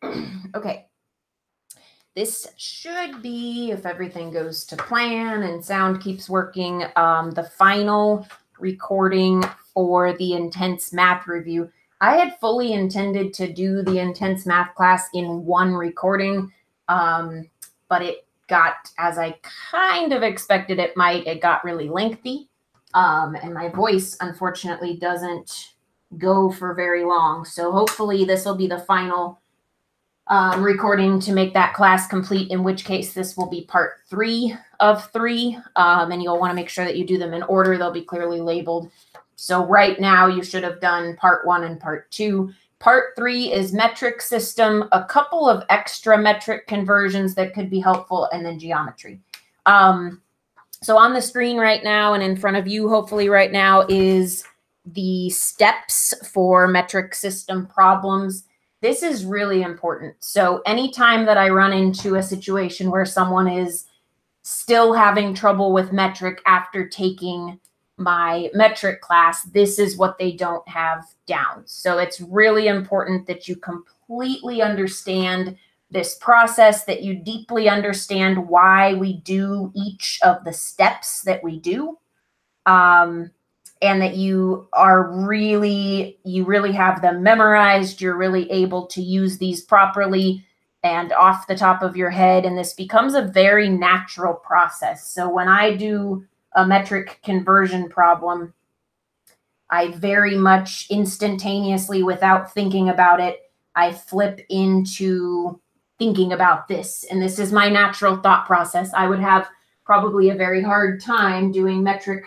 Okay. This should be, if everything goes to plan and sound keeps working, the final recording for the intense math review. I had fully intended to do the intense math class in one recording, but it got, as I kind of expected it might, it got really lengthy. And my voice, unfortunately, doesn't go for very long. So hopefully this will be the final recording to make that class complete, in which case this will be part 3 of 3. And you'll want to make sure that you do them in order. They'll be clearly labeled. So right now you should have done part 1 and part 2. Part 3 is metric system, a couple of extra metric conversions that could be helpful, and then geometry. So on the screen right now and in front of you, hopefully right now, is the steps for metric system problems. This is really important. So anytime that I run into a situation where someone is still having trouble with metric after taking my metric class, this is what they don't have down. So it's really important that you completely understand this process, that you deeply understand why we do each of the steps that we do. And that you really have them memorized. You're really able to use these properly and off the top of your head. And this becomes a very natural process. So when I do a metric conversion problem, I very much instantaneously, without thinking about it, I flip into thinking about this. And this is my natural thought process. I would have probably a very hard time doing metric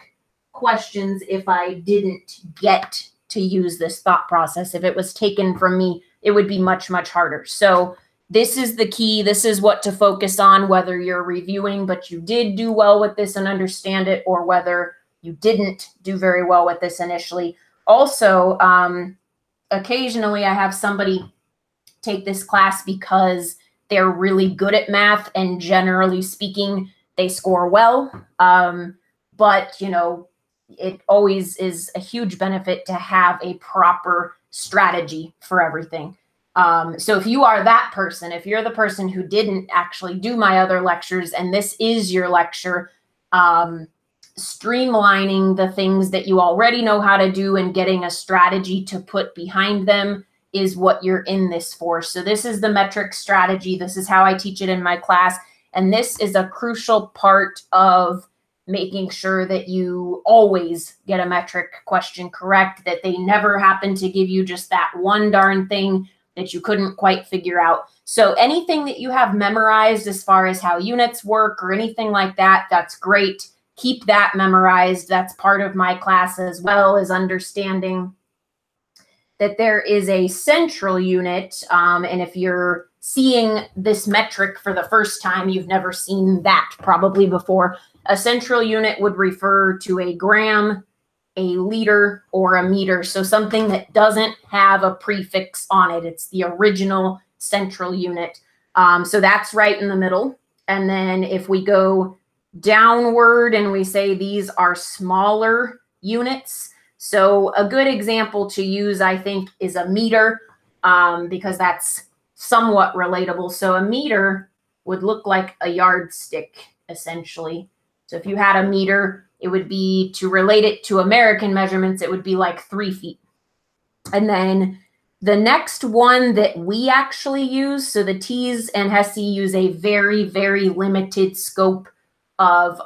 questions if I didn't get to use this thought process. If it was taken from me, it would be much, much harder. So this is the key. This is what to focus on, whether you're reviewing, but you did do well with this and understand it, or whether you didn't do very well with this initially. Also, occasionally I have somebody take this class because they're really good at math, and generally speaking, they score well. But, you know, it always is a huge benefit to have a proper strategy for everything. So if you are that person, if you're the person who didn't actually do my other lectures and this is your lecture, streamlining the things that you already know how to do and getting a strategy to put behind them is what you're in this for. So this is the metric strategy. This is how I teach it in my class. And this is a crucial part of making sure that you always get a metric question correct, that they never happen to give you just that one darn thing that you couldn't quite figure out. So anything that you have memorized as far as how units work or anything like that, that's great. Keep that memorized. That's part of my class, as well as understanding that there is a central unit. And if you're seeing this metric for the first time, you've never seen that probably before. A central unit would refer to a gram, a liter, or a meter. So something that doesn't have a prefix on it. It's the original central unit. So that's right in the middle. And then if we go downward and we say these are smaller units. So a good example to use, I think, is a meter, because that's somewhat relatable. So a meter would look like a yardstick, essentially. So if you had a meter, it would be, to relate it to American measurements, it would be like 3 feet. And then the next one that we actually use, so the T's and HESI use a very, very limited scope of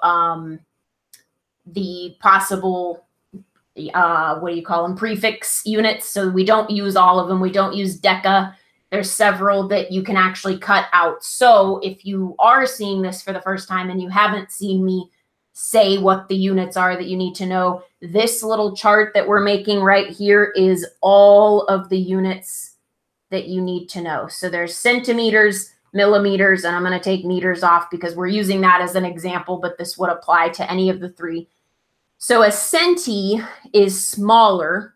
the possible, what do you call them, prefix units. So we don't use all of them. We don't use deca. There's several that you can actually cut out. So if you are seeing this for the first time and you haven't seen me say what the units are that you need to know, this little chart that we're making right here is all of the units that you need to know. So there's centimeters, millimeters, and I'm going to take meters off because we're using that as an example, but this would apply to any of the 3. So a centi is smaller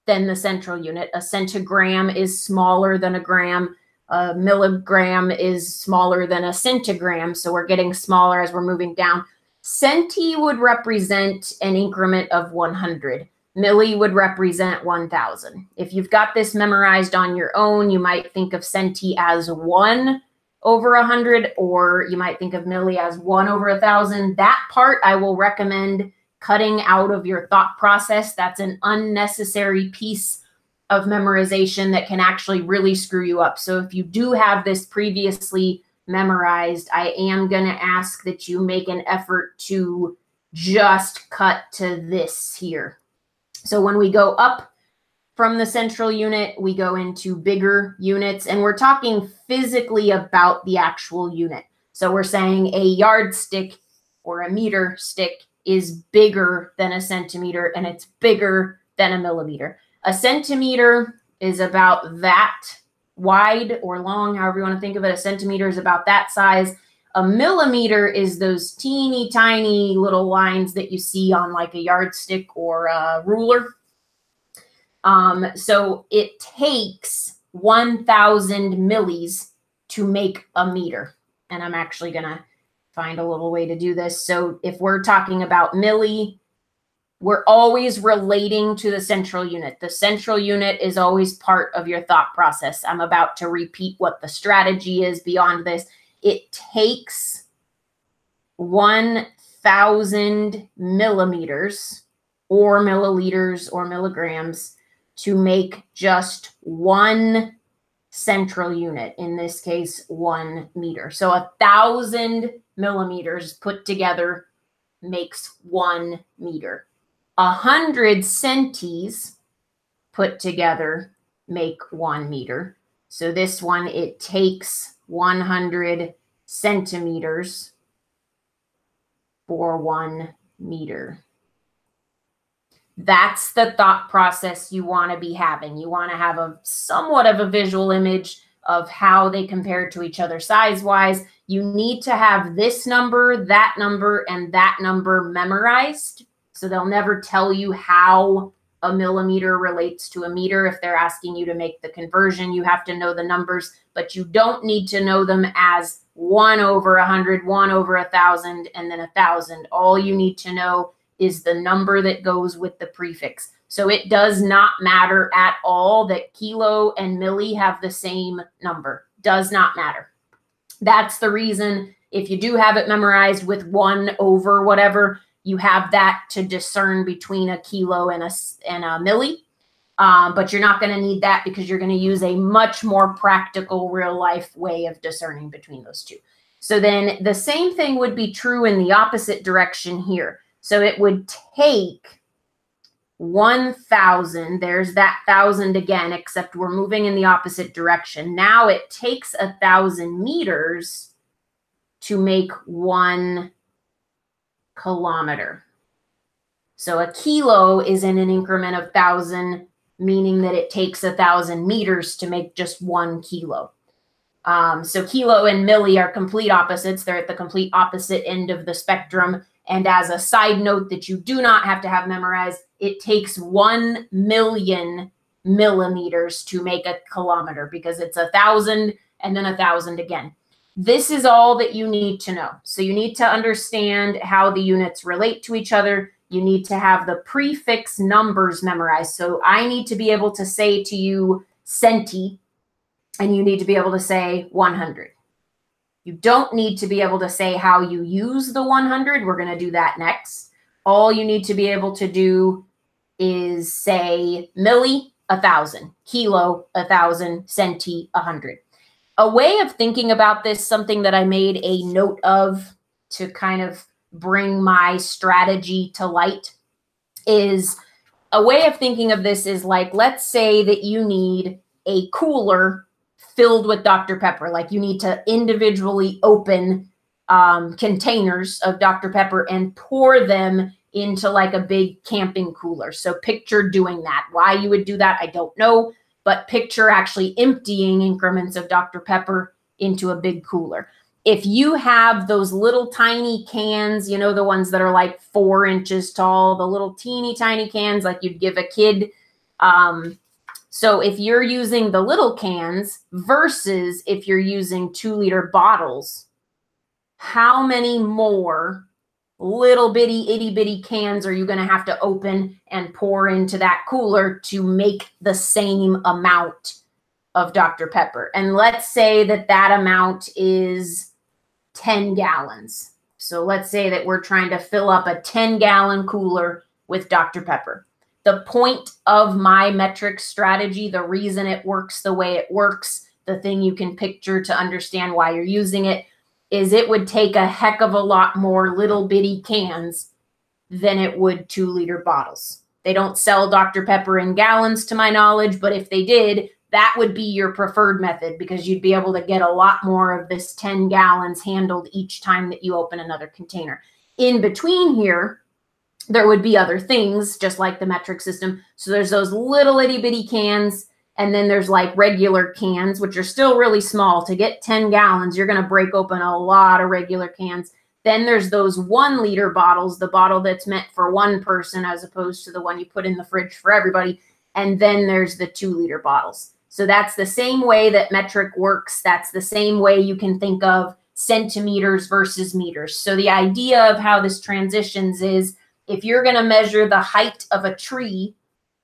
than the central unit. A centigram is smaller than a gram. A milligram is smaller than a centigram. So we're getting smaller as we're moving down. Centi would represent an increment of 100. Milli would represent 1,000. If you've got this memorized on your own, you might think of centi as 1 over 100, or you might think of milli as 1 over 1,000. That part I will recommend cutting out of your thought process. That's an unnecessary piece of memorization that can actually really screw you up. So if you do have this previously memorized, I am going to ask that you make an effort to just cut to this here. So when we go up from the central unit, we go into bigger units, and we're talking physically about the actual unit. So we're saying a yardstick or a meter stick is bigger than a centimeter, and it's bigger than a millimeter. A centimeter is about that wide or long, however you want to think of it. A centimeter is about that size. A millimeter is those teeny tiny little lines that you see on like a yardstick or a ruler. So it takes 1,000 millis to make a meter. And I'm actually going to find a little way to do this. So if we're talking about milli, we're always relating to the central unit. The central unit is always part of your thought process. I'm about to repeat what the strategy is beyond this. It takes 1,000 millimeters or milliliters or milligrams to make just one central unit, in this case, 1 meter. So 1,000 millimeters put together makes 1 meter. 100 centis put together make 1 meter. So this one, it takes 100 centimeters for 1 meter. That's the thought process you want to be having. You want to have a somewhat of a visual image of how they compare to each other size-wise. You need to have this number, and that number memorized. So they'll never tell you how a millimeter relates to a meter. If they're asking you to make the conversion, you have to know the numbers, but you don't need to know them as 1 over 100, 1 over 1,000, and then 1,000. All you need to know is the number that goes with the prefix. So it does not matter at all that kilo and milli have the same number. Does not matter. That's the reason if you do have it memorized with 1 over whatever, you have that to discern between a kilo and a milli. But you're not going to need that because you're going to use a much more practical real life way of discerning between those two. So then the same thing would be true in the opposite direction here. So it would take 1,000. There's that 1,000 again, except we're moving in the opposite direction. Now it takes 1,000 meters to make 1 kilometer. So a kilo is in an increment of 1,000, meaning that it takes 1,000 meters to make just 1 kilo. So kilo and milli are complete opposites. They're at the complete opposite end of the spectrum. And as a side note that you do not have to have memorized, it takes 1 million millimeters to make a kilometer because it's 1,000 and then 1,000 again. This is all that you need to know. So you need to understand how the units relate to each other. You need to have the prefix numbers memorized. So I need to be able to say to you centi, and you need to be able to say 100. You don't need to be able to say how you use the 100. We're going to do that next. All you need to be able to do is say milli, 1,000, kilo, 1,000, centi, 100. A way of thinking about this, something that I made a note of to kind of bring my strategy to light, is a way of thinking of this is like, let's say that you need a cooler filled with Dr. Pepper. Like you need to individually open containers of Dr. Pepper and pour them into like a big camping cooler. So picture doing that. Why you would do that, I don't know, but picture actually emptying increments of Dr. Pepper into a big cooler. If you have those little tiny cans, you know, the ones that are like 4 inches tall, the little teeny tiny cans like you'd give a kid. So if you're using the little cans versus if you're using 2-liter bottles, how many more little bitty, itty bitty cans are you going to have to open and pour into that cooler to make the same amount of Dr. Pepper? And let's say that that amount is 10 gallons. So let's say that we're trying to fill up a 10-gallon cooler with Dr. Pepper. The point of my metric strategy, the reason it works the way it works, the thing you can picture to understand why you're using it, is it would take a heck of a lot more little bitty cans than it would 2-liter bottles. They don't sell Dr. Pepper in gallons to my knowledge, but if they did, that would be your preferred method because you'd be able to get a lot more of this 10 gallons handled each time that you open another container. In between here, there would be other things just like the metric system. So there's those little itty bitty cans, and then there's like regular cans, which are still really small. To get 10 gallons, you're going to break open a lot of regular cans. Then there's those 1-liter bottles, the bottle that's meant for one person as opposed to the one you put in the fridge for everybody. And then there's the 2-liter bottles. So that's the same way that metric works. That's the same way you can think of centimeters versus meters. So the idea of how this transitions is, if you're going to measure the height of a tree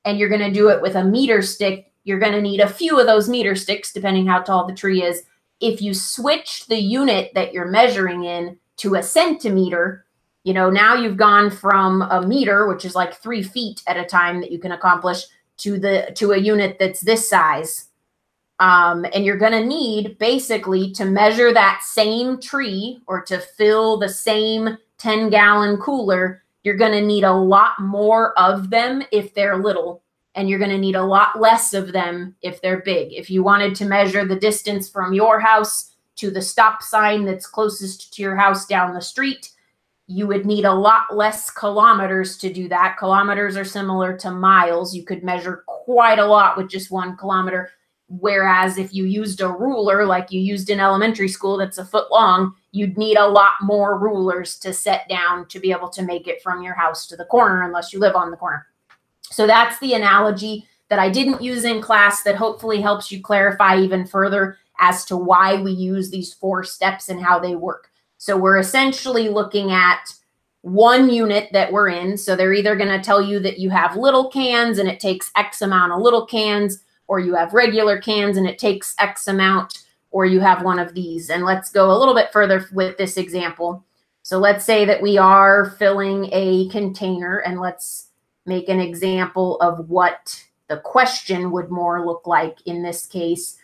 and you're going to do it with a meter stick, you're going to need a few of those meter sticks, depending how tall the tree is. If you switch the unit that you're measuring in to a centimeter, you know, now you've gone from a meter, which is like 3 feet at a time that you can accomplish, to a unit that's this size. And you're going to need basically to measure that same tree or to fill the same 10-gallon cooler, you're going to need a lot more of them if they're little, and you're going to need a lot less of them if they're big. If you wanted to measure the distance from your house to the stop sign that's closest to your house down the street, you would need a lot less kilometers to do that. Kilometers are similar to miles. You could measure quite a lot with just 1 kilometer. Whereas if you used a ruler like you used in elementary school that's a foot long, you'd need a lot more rulers to set down to be able to make it from your house to the corner unless you live on the corner. So that's the analogy that I didn't use in class that hopefully helps you clarify even further as to why we use these 4 steps and how they work. So we're essentially looking at one unit that we're in. So they're either going to tell you that you have little cans and it takes X amount of little cans, or you have regular cans and it takes X amount, or you have one of these. And let's go a little bit further with this example. So let's say that we are filling a container, and let's make an example of what the question would more look like in this case.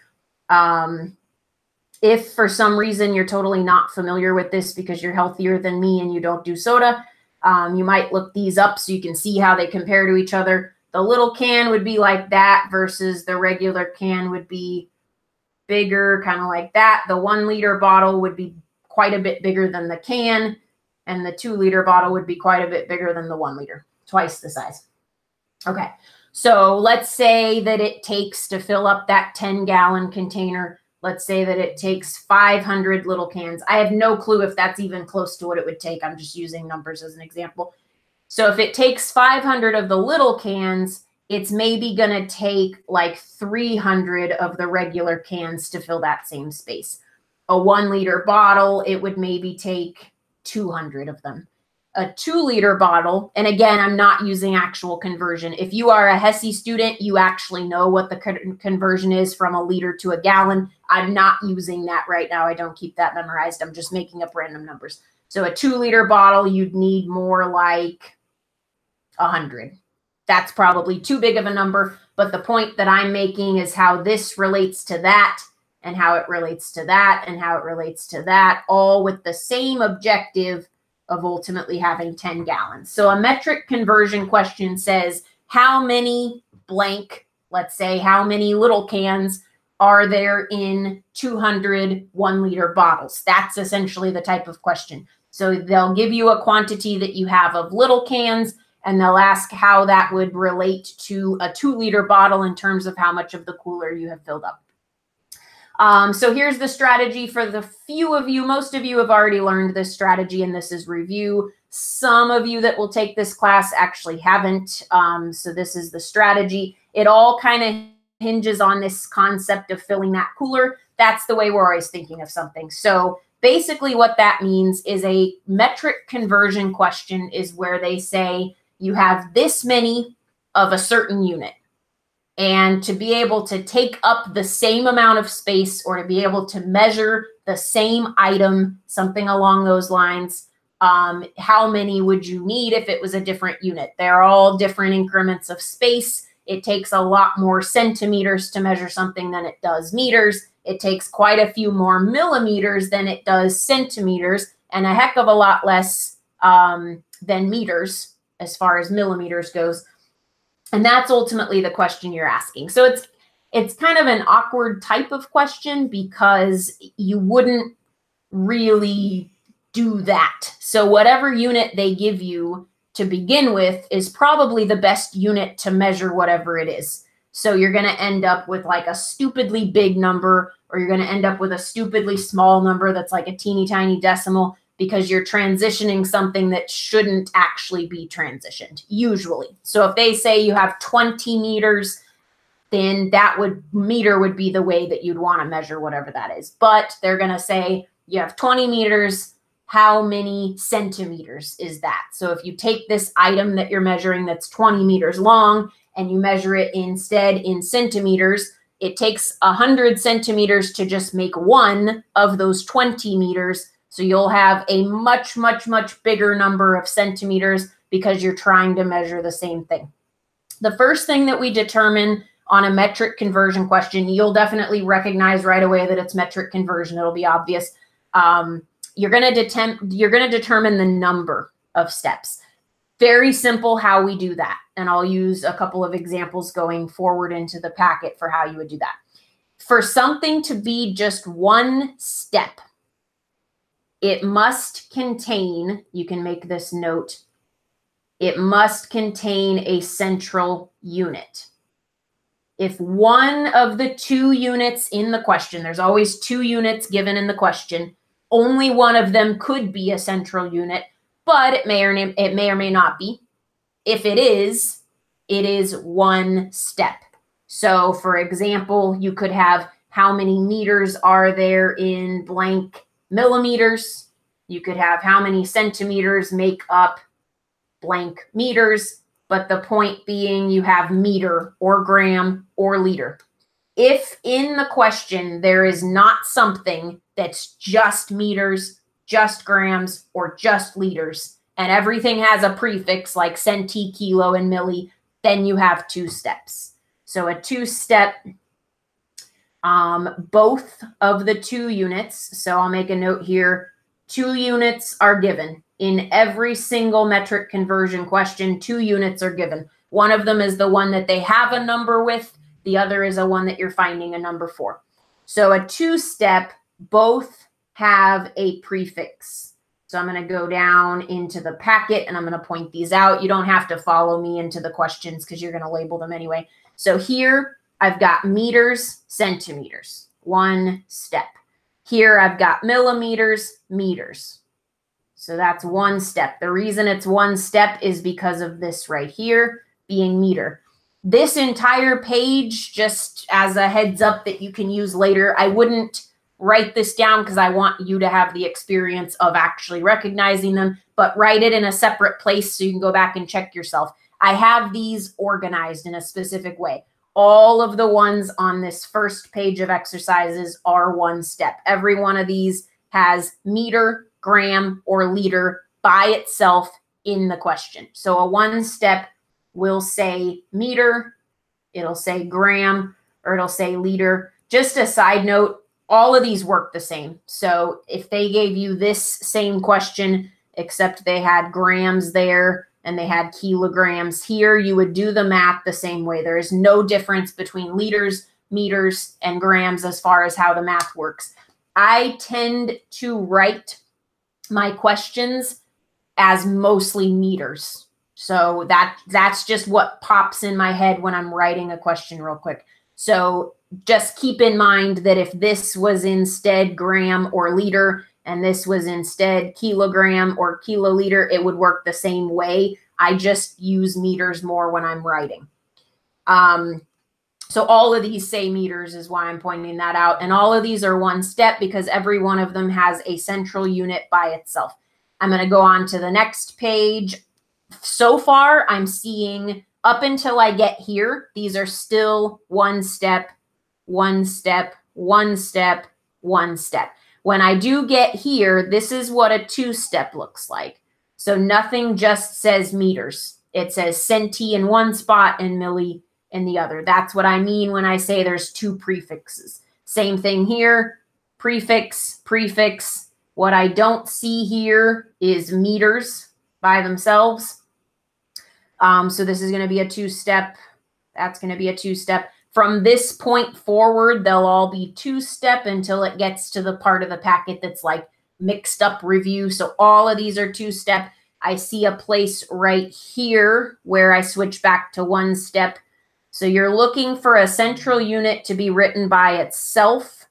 If for some reason you're totally not familiar with this because you're healthier than me and you don't do soda, you might look these up so you can see how they compare to each other. The little can would be like that versus the regular can would be bigger, kind of like that. The 1-liter bottle would be quite a bit bigger than the can, and the 2-liter bottle would be quite a bit bigger than the 1-liter, twice the size. Okay, so let's say that it takes to fill up that 10-gallon container, let's say that it takes 500 little cans. I have no clue if that's even close to what it would take. I'm just using numbers as an example. So if it takes 500 of the little cans, it's maybe going to take like 300 of the regular cans to fill that same space. A 1-liter bottle, it would maybe take 200 of them. A 2-liter bottle, and again, I'm not using actual conversion. If you are a HESI student, you actually know what the conversion is from a liter to a gallon. I'm not using that right now. I don't keep that memorized. I'm just making up random numbers. So a 2-liter bottle, you'd need more like 100. That's probably too big of a number, but the point that I'm making is how this relates to that, and how it relates to that, and how it relates to that, all with the same objective of ultimately having 10 gallons. So a metric conversion question says, how many blank, let's say, how many little cans are there in 200 1-liter bottles? That's essentially the type of question. So they'll give you a quantity that you have of little cans, and they'll ask how that would relate to a 2-liter bottle in terms of how much of the cooler you have filled up. So here's the strategy for the few of you. Most of you have already learned this strategy, and this is review. Some of you that will take this class actually haven't. So this is the strategy. It all kind of hinges on this concept of filling that cooler. That's the way we're always thinking of something. So basically what that means is a metric conversion question is where they say you have this many of a certain unit. And to be able to take up the same amount of space or to be able to measure the same item, something along those lines, how many would you need if it was a different unit? They're all different increments of space. It takes a lot more centimeters to measure something than it does meters. It takes quite a few more millimeters than it does centimeters, and a heck of a lot less than meters as far as millimeters goes. And that's ultimately the question you're asking. So it's kind of an awkward type of question because you wouldn't really do that. So whatever unit they give you to begin with is probably the best unit to measure whatever it is. So you're going to end up with like a stupidly big number, or you're going to end up with a stupidly small number that's like a teeny tiny decimal because you're transitioning something that shouldn't actually be transitioned, usually. So if they say you have 20 meters, then meter would be the way that you'd want to measure whatever that is. But they're going to say you have 20 meters. How many centimeters is that? So if you take this item that you're measuring that's 20 meters long and you measure it instead in centimeters, it takes 100 centimeters to just make one of those 20 meters. So you'll have a much, much, much bigger number of centimeters because you're trying to measure the same thing. The first thing that we determine on a metric conversion question, you'll definitely recognize right away that it's metric conversion. It'll be obvious. You're going to determine the number of steps. Very simple how we do that. And I'll use a couple of examples going forward into the packet for how you would do that. For something to be just one step, it must contain, you can make this note, it must contain a central unit. If one of the two units in the question, there's always two units given in the question, only one of them could be a central unit, but it may or may not be. If it is one step. So for example, you could have how many meters are there in blank millimeters. You could have how many centimeters make up blank meters. But the point being you have meter or gram or liter. If in the question there is not something that's just meters, just grams, or just liters, and everything has a prefix like centi, kilo, and milli, then you have two steps. So a two-step, both of the two units, so I'll make a note here, 2 units are given. In every single metric conversion question, 2 units are given. One of them is the one that they have a number with. The other is a one that you're finding a number for. So a two-step, both have a prefix. So I'm going to go down into the packet and I'm going to point these out. You don't have to follow me into the questions because you're going to label them anyway. So here I've got meters, centimeters, 1 step. Here I've got millimeters, meters. So that's 1 step. The reason it's 1 step is because of this right here being meter. This entire page, just as a heads up that you can use later, I wouldn't write this down because I want you to have the experience of actually recognizing them, but write it in a separate place so you can go back and check yourself. I have these organized in a specific way. All of the ones on this first page of exercises are 1 step. Every one of these has meter, gram, or liter by itself in the question. So a 1 step will say meter, it'll say gram, or it'll say liter. Just a side note, all of these work the same. So if they gave you this same question, except they had grams there and they had kilograms here, you would do the math the same way. There is no difference between liters, meters, and grams as far as how the math works. I tend to write my questions as mostly meters. So that's just what pops in my head when I'm writing a question real quick. So just keep in mind that if this was instead gram or liter, and this was instead kilogram or kiloliter, it would work the same way. I just use meters more when I'm writing. So all of these say meters is why I'm pointing that out. And all of these are one step because every one of them has a central unit by itself. I'm going to go on to the next page. So far, I'm seeing up until I get here, these are still one step, one step, one step, one step. When I do get here, this is what a two-step looks like. So nothing just says meters. It says centi in one spot and milli in the other. That's what I mean when I say there's two prefixes. Same thing here, prefix, prefix. What I don't see here is meters by themselves. So this is going to be a two-step. That's going to be a two-step. From this point forward, they'll all be two-step until it gets to the part of the packet that's like mixed up review. So all of these are two-step. I see a place right here where I switch back to one step. So you're looking for a central unit to be written by itself.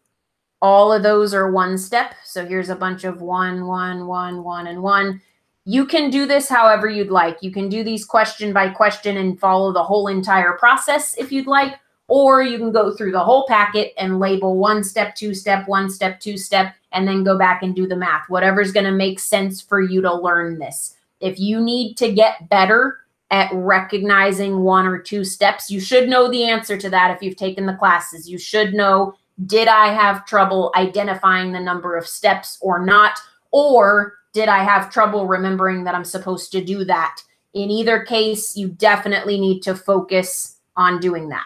All of those are one step. So here's a bunch of 1, 1, 1, 1, and 1. You can do this however you'd like. You can do these question by question and follow the whole entire process if you'd like, or you can go through the whole packet and label one step, two step, one step, two step, and then go back and do the math. Whatever's going to make sense for you to learn this. If you need to get better at recognizing one or two steps, you should know the answer to that if you've taken the classes. You should know, did I have trouble identifying the number of steps or not? Or did I have trouble remembering that I'm supposed to do that? In either case, you definitely need to focus on doing that,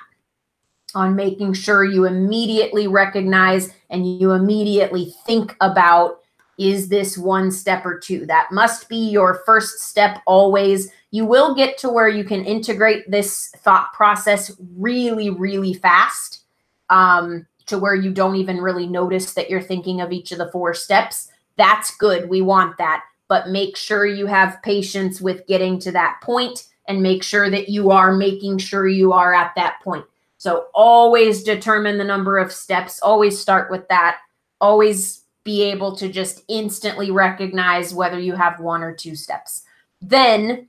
on making sure you immediately recognize and you immediately think about, is this one step or two? That must be your first step always. You will get to where you can integrate this thought process really, really fast, to where you don't even really notice that you're thinking of each of the 4 steps. That's good. We want that. But make sure you have patience with getting to that point and make sure that you are making sure you are at that point. So always determine the number of steps. Always start with that. Always be able to just instantly recognize whether you have 1 or 2 steps. Then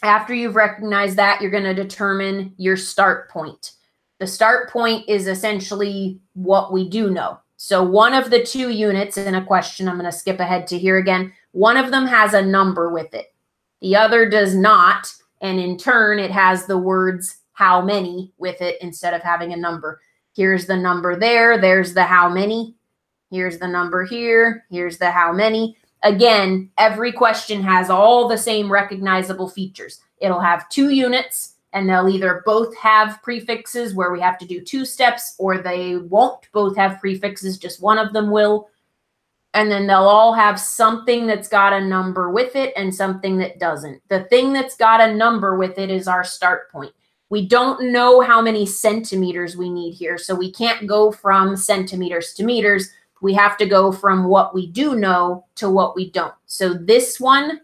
after you've recognized that, you're going to determine your start point. The start point is essentially what we do know. So one of the 2 units in a question, I'm going to skip ahead to here again. One of them has a number with it. The other does not. And in turn, it has the words how many with it instead of having a number. Here's the number there. There's the how many. Here's the number here. Here's the how many. Again, every question has all the same recognizable features. It'll have 2 units. And they'll either both have prefixes where we have to do 2 steps, or they won't both have prefixes, just one of them will. And then they'll all have something that's got a number with it and something that doesn't. The thing that's got a number with it is our start point. We don't know how many centimeters we need here, so we can't go from centimeters to meters. We have to go from what we do know to what we don't. So this one,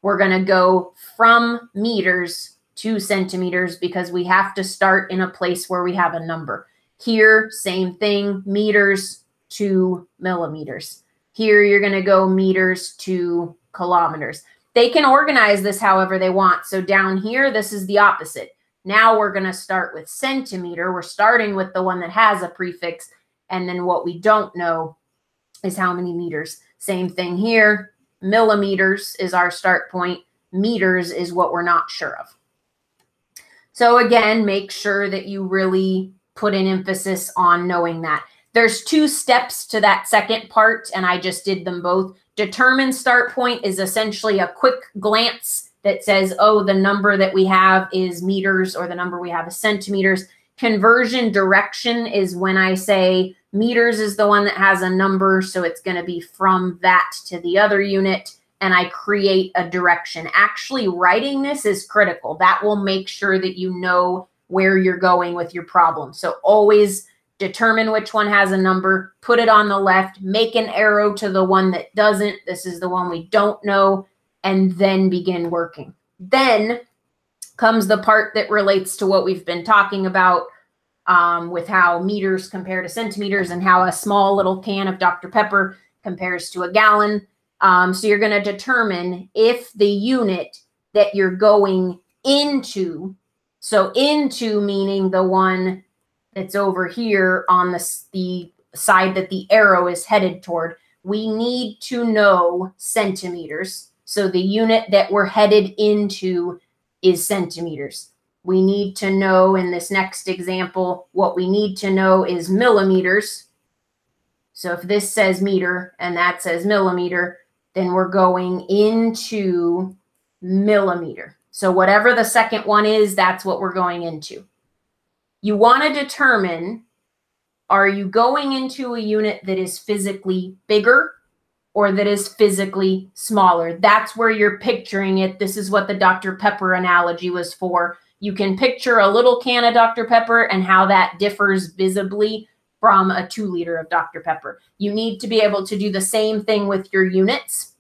we're going to go from meters to centimeters because we have to start in a place where we have a number. Here, same thing, meters to millimeters. Here, you're going to go meters to kilometers. They can organize this however they want. So down here, this is the opposite. Now we're going to start with centimeter. We're starting with the one that has a prefix. And then what we don't know is how many meters. Same thing here. Millimeters is our start point. Meters is what we're not sure of. So again, make sure that you really put an emphasis on knowing that. There's 2 steps to that second part, and I just did them both. Determine start point is essentially a quick glance that says, oh, the number that we have is meters, or the number we have is centimeters. Conversion direction is when I say meters is the one that has a number, so it's going to be from that to the other unit. And I create a direction. Actually, writing this is critical. That will make sure that you know where you're going with your problem. So always determine which one has a number, put it on the left, make an arrow to the one that doesn't. This is the one we don't know, and then begin working. Then comes the part that relates to what we've been talking about with how meters compare to centimeters and how a small little can of Dr. Pepper compares to a gallon. So you're going to determine if the unit that you're going into, so into meaning the one that's over here on the side that the arrow is headed toward, we need to know centimeters. So the unit that we're headed into is centimeters. We need to know in this next example, what we need to know is millimeters. So if this says meter and that says millimeter, then we're going into millimeter. So whatever the second one is, that's what we're going into. You want to determine, are you going into a unit that is physically bigger or that is physically smaller? That's where you're picturing it. This is what the Dr. Pepper analogy was for. You can picture a little can of Dr. Pepper and how that differs visibly from a 2 liter of Dr. Pepper. You need to be able to do the same thing with your units.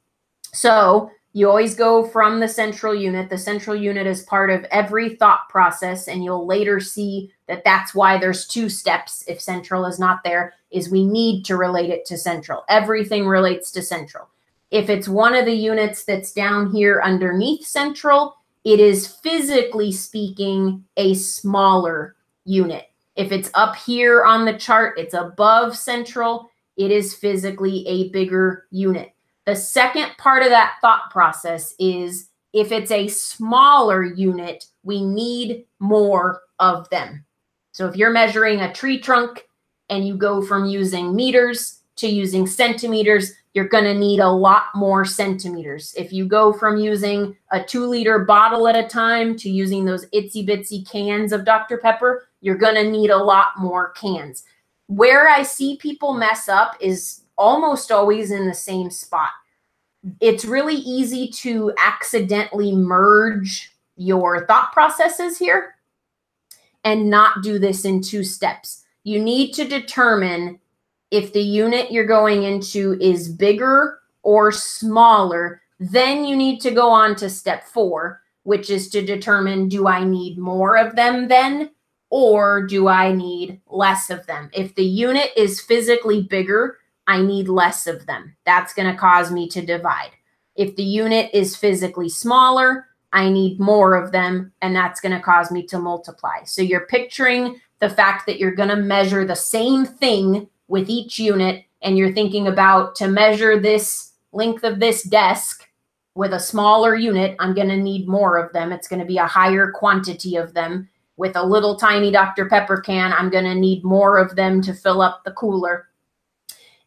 So you always go from the central unit. The central unit is part of every thought process, and you'll later see that that's why there's 2 steps if central is not there, is we need to relate it to central. Everything relates to central. If it's one of the units that's down here underneath central, it is physically speaking a smaller unit. If it's up here on the chart, it's above central, it is physically a bigger unit. The second part of that thought process is if it's a smaller unit, we need more of them. So if you're measuring a tree trunk and you go from using meters to using centimeters, you're going to need a lot more centimeters. If you go from using a 2 liter bottle at a time to using those itsy bitsy cans of Dr. Pepper, you're going to need a lot more cans. Where I see people mess up is almost always in the same spot. It's really easy to accidentally merge your thought processes here and not do this in 2 steps. You need to determine if the unit you're going into is bigger or smaller. Then you need to go on to step 4, which is to determine, do I need more of them then, or do I need less of them? If the unit is physically bigger, I need less of them. That's going to cause me to divide. If the unit is physically smaller, I need more of them, and that's going to cause me to multiply. So you're picturing the fact that you're going to measure the same thing with each unit, and you're thinking about, to measure this length of this desk with a smaller unit, I'm going to need more of them. It's going to be a higher quantity of them. With a little tiny Dr. Pepper can, I'm going to need more of them to fill up the cooler.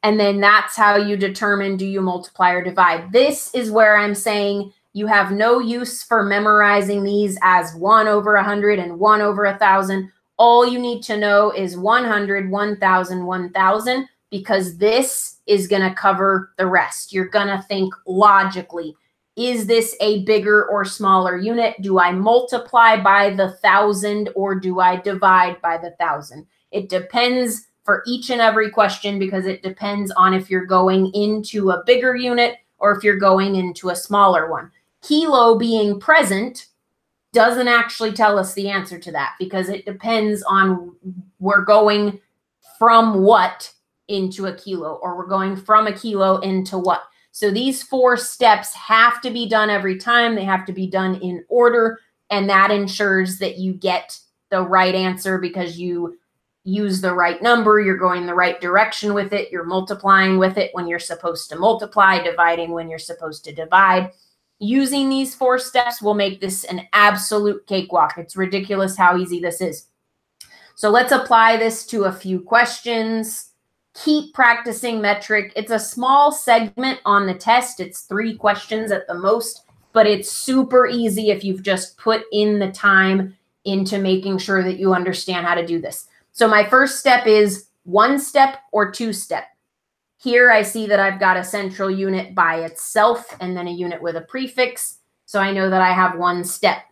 And then that's how you determine, do you multiply or divide? This is where I'm saying you have no use for memorizing these as 1 over 100 and 1 over 1,000. All you need to know is 100, 1,000, 1,000, because this is going to cover the rest. You're going to think logically. Is this a bigger or smaller unit? Do I multiply by the 1,000 or do I divide by the 1,000? It depends for each and every question, because it depends on if you're going into a bigger unit or if you're going into a smaller one. Kilo being present doesn't actually tell us the answer to that, because it depends on, we're going from what into a kilo, or we're going from a kilo into what. So these 4 steps have to be done every time. They have to be done in order, and that ensures that you get the right answer because you use the right number, you're going the right direction with it, you're multiplying with it when you're supposed to multiply, dividing when you're supposed to divide. Using these 4 steps will make this an absolute cakewalk. It's ridiculous how easy this is. So let's apply this to a few questions. Keep practicing metric. It's a small segment on the test. It's 3 questions at the most, but it's super easy if you've just put in the time into making sure that you understand how to do this. So my first step is 1 step or 2 step. Here I see that I've got a central unit by itself and then a unit with a prefix. So I know that I have 1 step.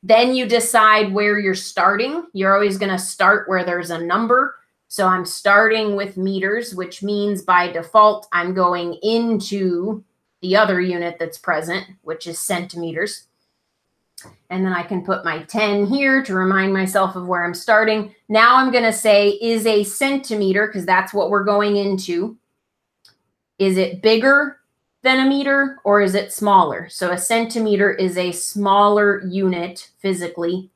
Then you decide where you're starting. You're always going to start where there's a number. So I'm starting with meters, which means by default, I'm going into the other unit that's present, which is centimeters. And then I can put my 10 here to remind myself of where I'm starting. Now I'm going to say, is a centimeter, because that's what we're going into, is it bigger than a meter or is it smaller? So a centimeter is a smaller unit physically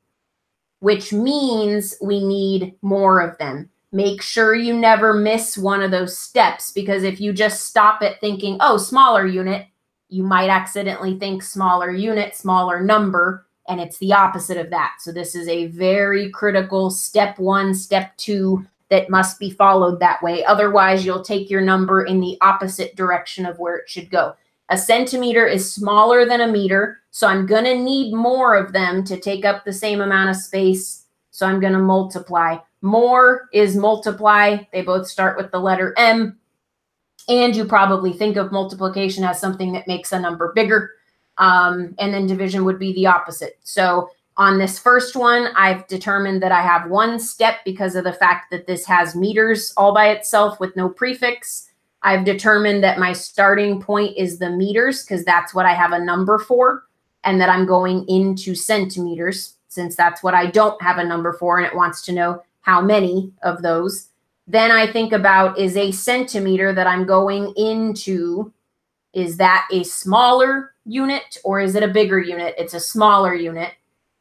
which means we need more of them. Make sure you never miss one of those steps, because if you just stop at thinking, oh, smaller unit, you might accidentally think smaller unit, smaller number, and it's the opposite of that. So this is a very critical step 1, step 2 that must be followed that way. Otherwise, you'll take your number in the opposite direction of where it should go. A centimeter is smaller than a meter, so I'm going to need more of them to take up the same amount of space. So I'm going to multiply. More is multiply. They both start with the letter M. And you probably think of multiplication as something that makes a number bigger. And then division would be the opposite. So on this first one, I've determined that I have one step because of the fact that this has meters all by itself with no prefix. I've determined that my starting point is the meters because that's what I have a number for, and that I'm going into centimeters since that's what I don't have a number for, and it wants to know how many of those. Then I think about, is a centimeter that I'm going into, is that a smaller unit or is it a bigger unit? It's a smaller unit.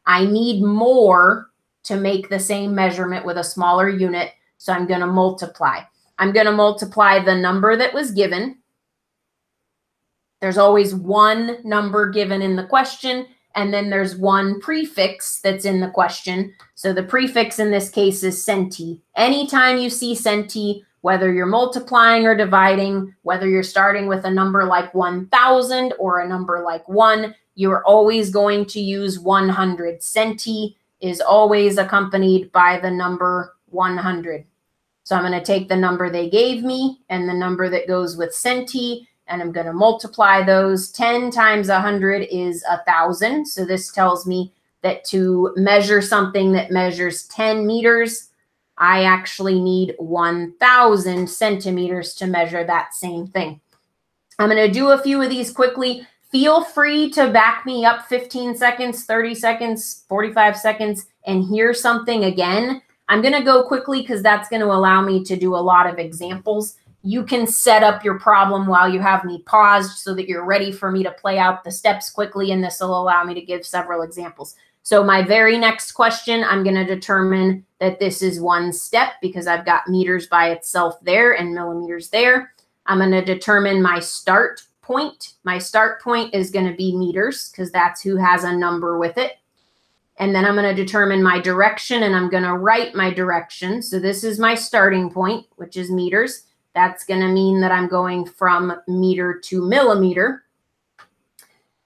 I need more to make the same measurement with a smaller unit, so I'm going to multiply. I'm going to multiply the number that was given. There's always one number given in the question, and then there's one prefix that's in the question. So the prefix in this case is centi. Anytime you see centi, whether you're multiplying or dividing, whether you're starting with a number like 1,000 or a number like 1, you're always going to use 100. Centi is always accompanied by the number 100. So I'm going to take the number they gave me and the number that goes with centi, and I'm going to multiply those. 10 times 100 is 1,000. So this tells me that to measure something that measures 10 meters, I actually need 1,000 centimeters to measure that same thing. I'm going to do a few of these quickly. Feel free to back me up 15 seconds, 30 seconds, 45 seconds, and hear something again. I'm going to go quickly because that's going to allow me to do a lot of examples. You can set up your problem while you have me paused so that you're ready for me to play out the steps quickly, and this will allow me to give several examples. So my very next question, I'm going to determine that this is one step because I've got meters by itself there and millimeters there. I'm going to determine my start point. My start point is going to be meters because that's who has a number with it. And then I'm going to determine my direction, and I'm going to write my direction. So this is my starting point, which is meters. That's going to mean that I'm going from meter to millimeter.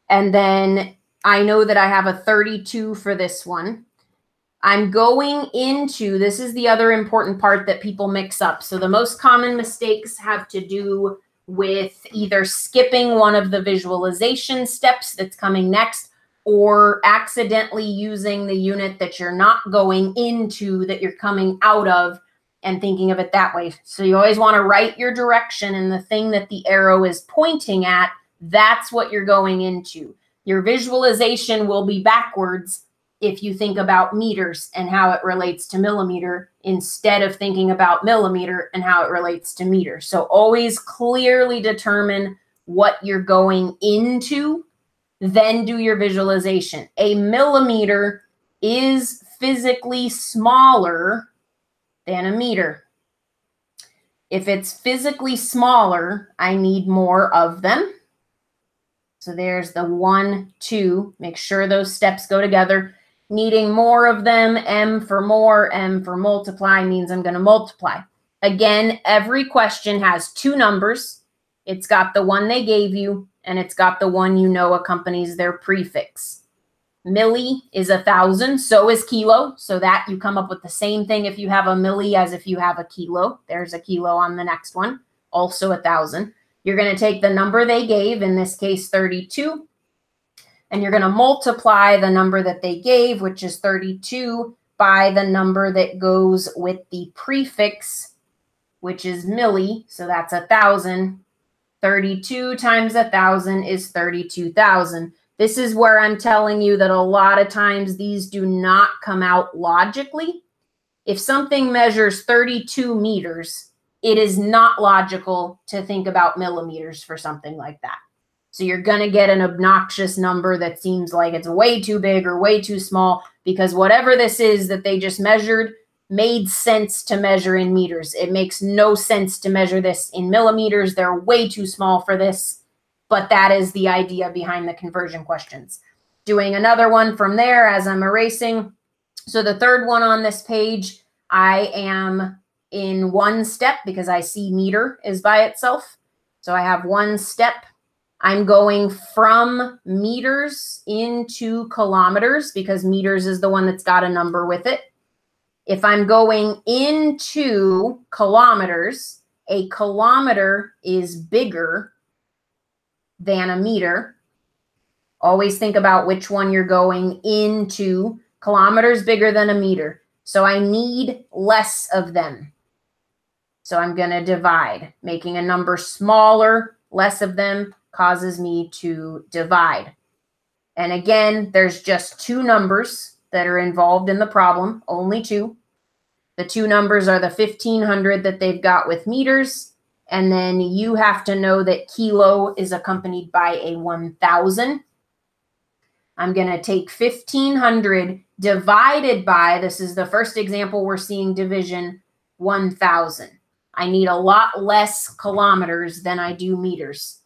And then I know that I have a 32 for this one. I'm going into, this is the other important part that people mix up. So the most common mistakes have to do with either skipping one of the visualization steps that's coming next, or accidentally using the unit that you're not going into, that you're coming out of, and thinking of it that way. So you always want to write your direction, and the thing that the arrow is pointing at, that's what you're going into. Your visualization will be backwards if you think about meters and how it relates to millimeter instead of thinking about millimeter and how it relates to meter. So always clearly determine what you're going into, then do your visualization. A millimeter is physically smaller than a meter. If it's physically smaller, I need more of them. So there's the 1, 2. Make sure those steps go together. Needing more of them, M for more, M for multiply means I'm going to multiply. Again, every question has two numbers. It's got the one they gave you, and it's got the one you know accompanies their prefix. Milli is 1,000, so is kilo. So that you come up with the same thing if you have a milli as if you have a kilo. There's a kilo on the next one, also 1,000. You're going to take the number they gave, in this case 32, and you're going to multiply the number that they gave, which is 32, by the number that goes with the prefix, which is milli. So that's 1,000. 32 times 1,000 is 32,000. This is where I'm telling you that a lot of times these do not come out logically. If something measures 32 meters, it is not logical to think about millimeters for something like that. So you're going to get an obnoxious number that seems like it's way too big or way too small, because whatever this is that they just measured made sense to measure in meters. It makes no sense to measure this in millimeters. They're way too small for this, but that is the idea behind the conversion questions. Doing another one from there as I'm erasing. So the third one on this page, I am in one step because I see meter is by itself. So I have one step. I'm going from meters into kilometers because meters is the one that's got a number with it. If I'm going into kilometers, a kilometer is bigger than a meter. Always think about which one you're going into. Kilometers bigger than a meter. So I need less of them. So I'm going to divide. Making a number smaller, less of them causes me to divide. And again, there's just two numbers that are involved in the problem, only two. The two numbers are the 1500 that they've got with meters, and then you have to know that kilo is accompanied by a 1000. I'm going to take 1500 divided by, this is the first example we're seeing division, 1000. I need a lot less kilometers than I do meters.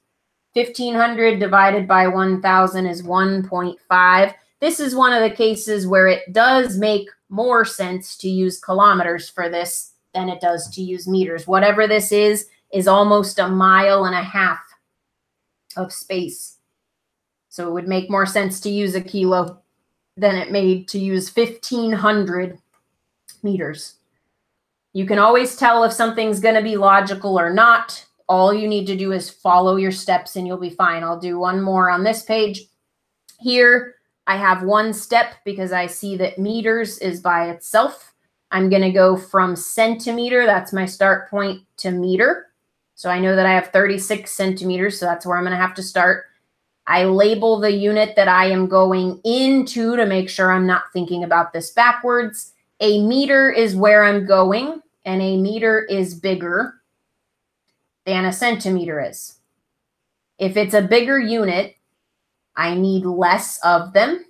1500 divided by 1000 is 1.5. This is one of the cases where it does make more sense to use kilometers for this than it does to use meters. Whatever this is almost 1.5 miles of space. So it would make more sense to use a kilo than it made to use 1500 meters. You can always tell if something's going to be logical or not. All you need to do is follow your steps and you'll be fine. I'll do one more on this page. Here, I have one step because I see that meters is by itself. I'm going to go from centimeter, that's my start point, to meter. So I know that I have 36 centimeters, so that's where I'm going to have to start. I label the unit that I am going into to make sure I'm not thinking about this backwards. A meter is where I'm going, and a meter is bigger than a centimeter is. If it's a bigger unit, I need less of them.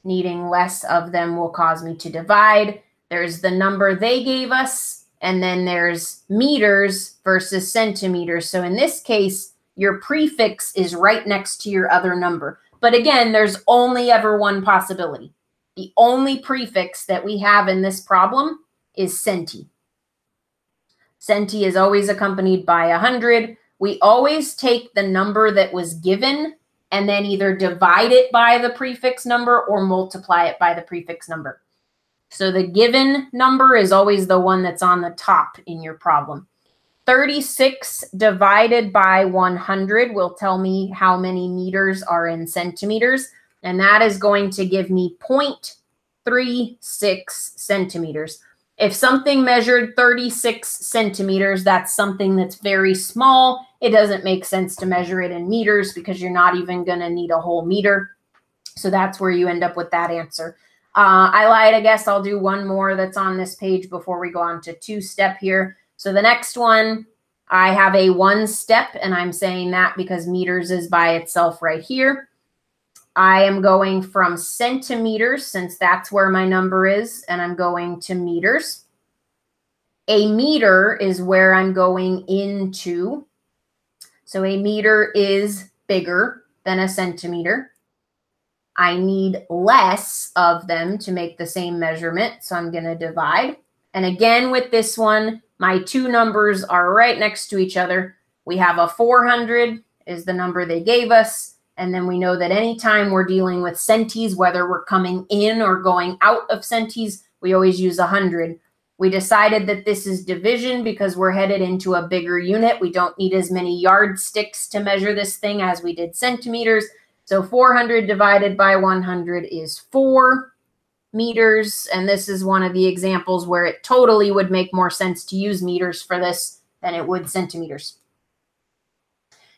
Needing less of them will cause me to divide. There's the number they gave us, and then there's meters versus centimeters. So in this case, your prefix is right next to your other number. But again, there's only ever one possibility. The only prefix that we have in this problem is centi. Centi is always accompanied by 100. We always take the number that was given and then either divide it by the prefix number or multiply it by the prefix number. So the given number is always the one that's on the top in your problem. 36 divided by 100 will tell me how many meters are in centimeters, and that is going to give me 0.36 centimeters. If something measured 36 centimeters, that's something that's very small. It doesn't make sense to measure it in meters because you're not even going to need a whole meter. So that's where you end up with that answer. I lied, I guess I'll do one more that's on this page before we go on to two-step here. So the next one, I have a one step, and I'm saying that because meters is by itself right here. I am going from centimeters, since that's where my number is, and I'm going to meters. A meter is where I'm going into. So a meter is bigger than a centimeter. I need less of them to make the same measurement, so I'm going to divide. And again, with this one, my two numbers are right next to each other. We have a 400 is the number they gave us. And then we know that anytime we're dealing with centis, whether we're coming in or going out of centis, we always use 100. We decided that this is division because we're headed into a bigger unit. We don't need as many yardsticks to measure this thing as we did centimeters. So 400 divided by 100 is 4 meters. And this is one of the examples where it totally would make more sense to use meters for this than it would centimeters.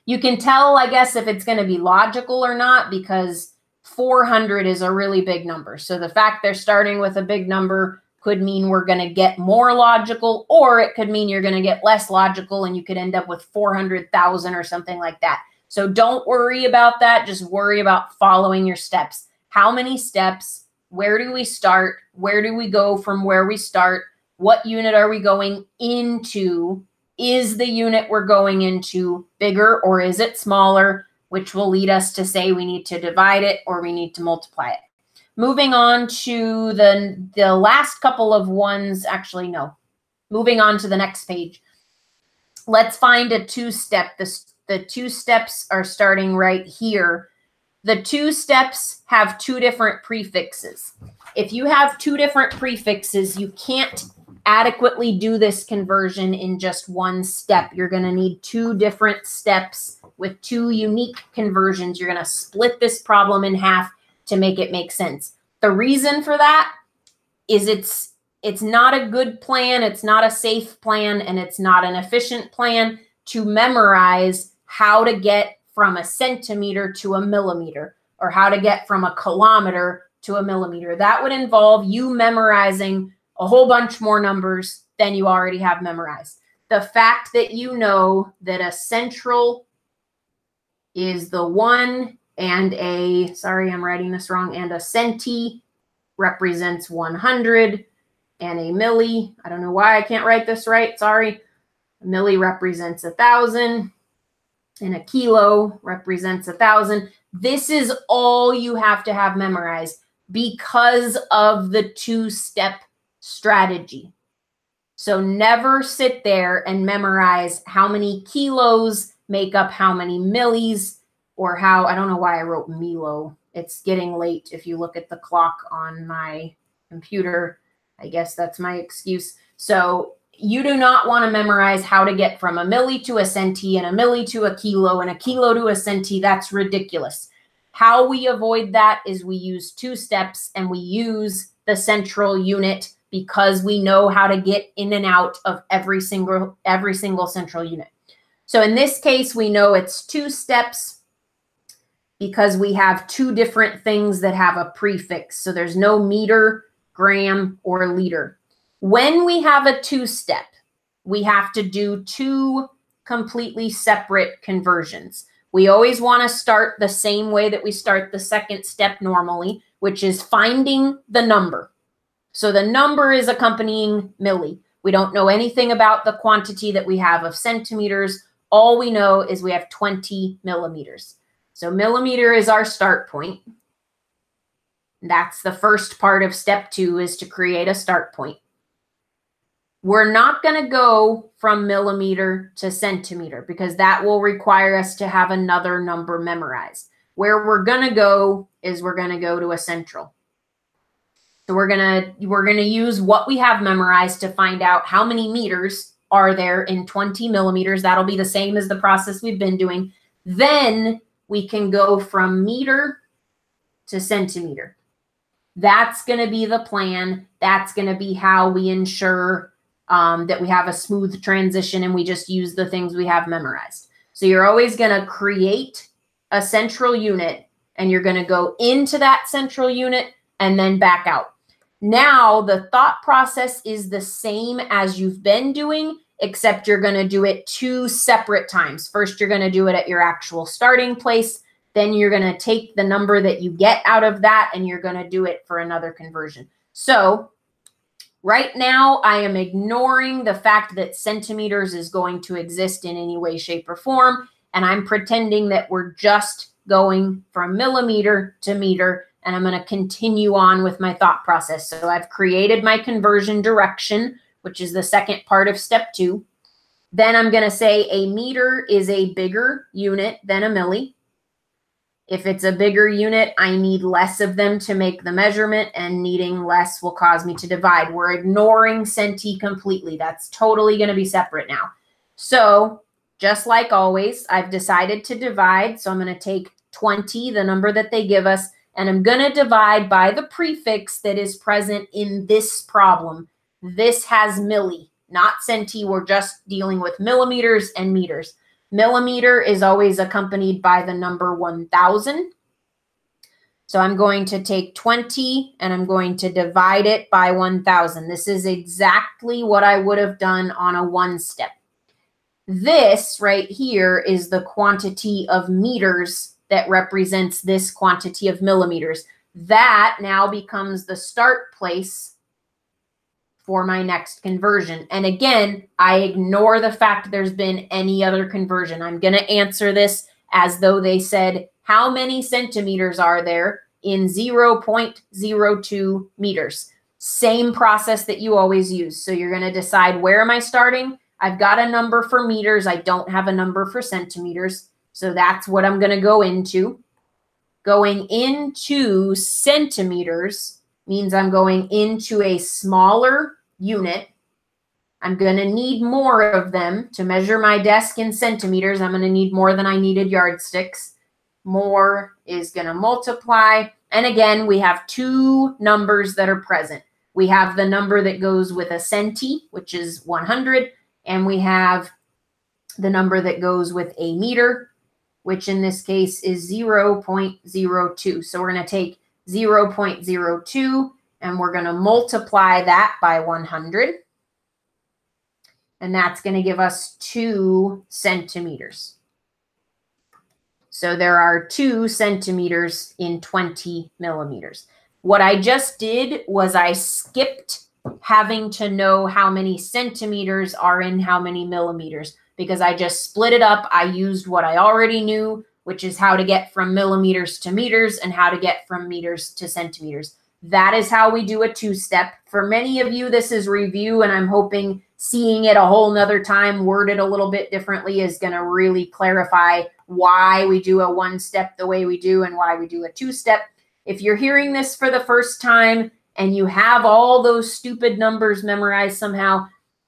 You can tell, I guess, if it's going to be logical or not, because 400 is a really big number. So the fact they're starting with a big number could mean we're going to get more logical, or it could mean you're going to get less logical and you could end up with 400,000 or something like that. So don't worry about that. Just worry about following your steps. How many steps? Where do we start? Where do we go from where we start? What unit are we going into? Is the unit we're going into bigger or is it smaller? Which will lead us to say we need to divide it or we need to multiply it. Moving on to the last couple of ones. Actually, no. Moving on to the next page. Let's find a two-step. The two steps are starting right here. The two steps have two different prefixes. If you have two different prefixes, you can't adequately do this conversion in just one step. You're going to need two different steps with two unique conversions. You're going to split this problem in half to make it make sense. The reason for that is it's not a good plan, it's not a safe plan, and it's not an efficient plan to memorize how to get from a centimeter to a millimeter, or how to get from a kilometer to a millimeter. That would involve you memorizing a whole bunch more numbers than you already have memorized. The fact that you know that a central is the 1 and a, sorry, I'm writing this wrong, and a centi represents 100, and a milli, I don't know why I can't write this right, sorry. A milli represents 1,000, and a kilo represents 1,000. This is all you have to have memorized because of the two-step strategy. So never sit there and memorize how many kilos make up how many millis, or how, I don't know why I wrote milo. It's getting late if you look at the clock on my computer. I guess that's my excuse. So you do not want to memorize how to get from a milli to a centi and a milli to a kilo and a kilo to a centi. That's ridiculous. How we avoid that is we use two steps and we use the central unit because we know how to get in and out of every single central unit. So in this case, we know it's two steps because we have two different things that have a prefix. So there's no meter, gram, or liter. When we have a two-step, we have to do two completely separate conversions. We always want to start the same way that we start the second step normally, which is finding the number. So the number is accompanying milli. We don't know anything about the quantity that we have of centimeters. All we know is we have 20 millimeters. So millimeter is our start point. That's the first part of step 2, is to create a start point. We're not going to go from millimeter to centimeter because that will require us to have another number memorized. Where we're going to go is we're going to go to a central. So we're going to use what we have memorized to find out how many meters are there in 20 millimeters. That'll be the same as the process we've been doing. Then we can go from meter to centimeter. That's going to be the plan. That's going to be how we ensure that we have a smooth transition and we just use the things we have memorized. So you're always going to create a central unit and you're going to go into that central unit and then back out. Now the thought process is the same as you've been doing, except you're going to do it two separate times. First, you're going to do it at your actual starting place. Then you're going to take the number that you get out of that and you're going to do it for another conversion. So right now, I am ignoring the fact that centimeters is going to exist in any way, shape, or form. And I'm pretending that we're just going from millimeter to meter. And I'm going to continue on with my thought process. So I've created my conversion direction, which is the second part of step 2. Then I'm going to say a meter is a bigger unit than a milli. If it's a bigger unit, I need less of them to make the measurement, and needing less will cause me to divide. We're ignoring centi completely. That's totally going to be separate now. So just like always, I've decided to divide. So I'm going to take 20, the number that they give us, and I'm going to divide by the prefix that is present in this problem. This has milli, not centi. We're just dealing with millimeters and meters. Millimeter is always accompanied by the number 1,000. So I'm going to take 20 and I'm going to divide it by 1,000. This is exactly what I would have done on a one-step. This right here is the quantity of meters that represents this quantity of millimeters. That now becomes the start place for my next conversion. And again, I ignore the fact there's been any other conversion. I'm going to answer this as though they said, how many centimeters are there in 0.02 meters? Same process that you always use. So you're going to decide, where am I starting? I've got a number for meters. I don't have a number for centimeters. So that's what I'm going to go into. Going into centimeters means I'm going into a smaller unit. I'm going to need more of them to measure my desk in centimeters. I'm going to need more than I needed yardsticks. More is going to multiply. And again, we have two numbers that are present. We have the number that goes with a centi, which is 100. And we have the number that goes with a meter, which in this case is 0.02. So we're going to take 0.02 and we're going to multiply that by 100. And that's going to give us 2 centimeters. So there are 2 centimeters in 20 millimeters. What I just did was I skipped having to know how many centimeters are in how many millimeters, because I just split it up. I used what I already knew, which is how to get from millimeters to meters and how to get from meters to centimeters. That is how we do a two-step. For many of you, this is review, and I'm hoping seeing it a whole nother time worded a little bit differently is going to really clarify why we do a one-step the way we do and why we do a two-step. If you're hearing this for the first time and you have all those stupid numbers memorized somehow,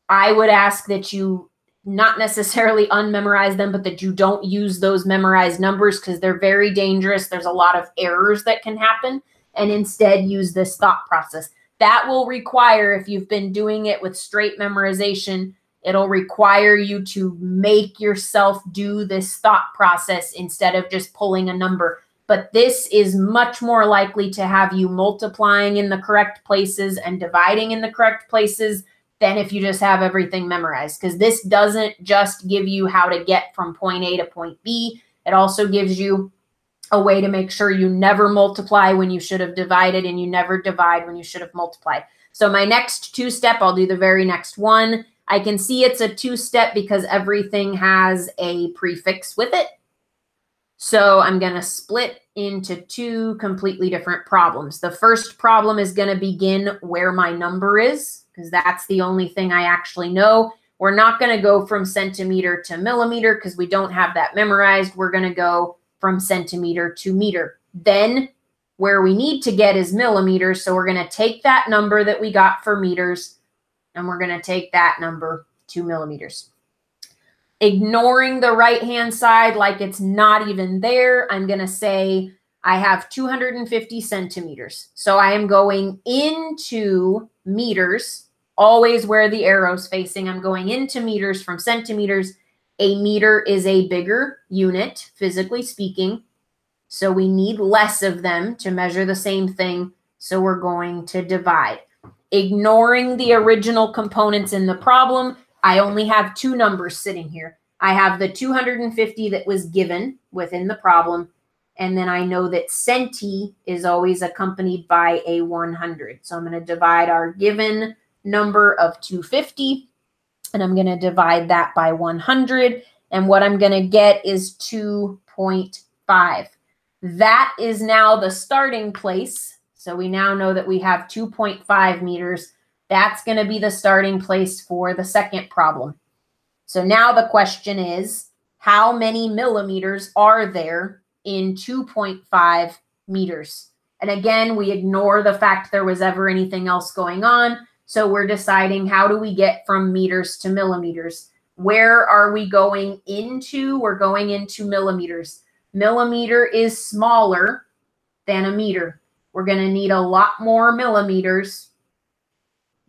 I would ask that you not necessarily unmemorize them, but that you don't use those memorized numbers, because they're very dangerous. There's a lot of errors that can happen, and instead use this thought process. That will require, if you've been doing it with straight memorization, it'll require you to make yourself do this thought process instead of just pulling a number. But this is much more likely to have you multiplying in the correct places and dividing in the correct places than if you just have everything memorized, because this doesn't just give you how to get from point A to point B. It also gives you a way to make sure you never multiply when you should have divided, and you never divide when you should have multiplied. So my next two-step, I'll do the very next one. I can see it's a two-step because everything has a prefix with it. So I'm going to split into 2 completely different problems. The first problem is going to begin where my number is, because that's the only thing I actually know. We're not going to go from centimeter to millimeter because we don't have that memorized. We're going to go from centimeter to meter. Then where we need to get is millimeters. So we're going to take that number that we got for meters, and we're going to take that number to millimeters. Ignoring the right-hand side like it's not even there, I'm going to say I have 250 centimeters. So I am going into meters, always where the arrow's facing. I'm going into meters from centimeters. A meter is a bigger unit, physically speaking. So we need less of them to measure the same thing. So we're going to divide. Ignoring the original components in the problem, I only have 2 numbers sitting here. I have the 250 that was given within the problem, and then I know that centi is always accompanied by a 100. So I'm going to divide our given number of 250, and I'm going to divide that by 100, and what I'm going to get is 2.5. That is now the starting place. So we now know that we have 2.5 meters. That's going to be the starting place for the second problem. So now the question is, how many millimeters are there in 2.5 meters? And again, we ignore the fact there was ever anything else going on. So we're deciding, how do we get from meters to millimeters? Where are we going into? We're going into millimeters. Millimeter is smaller than a meter. We're going to need a lot more millimeters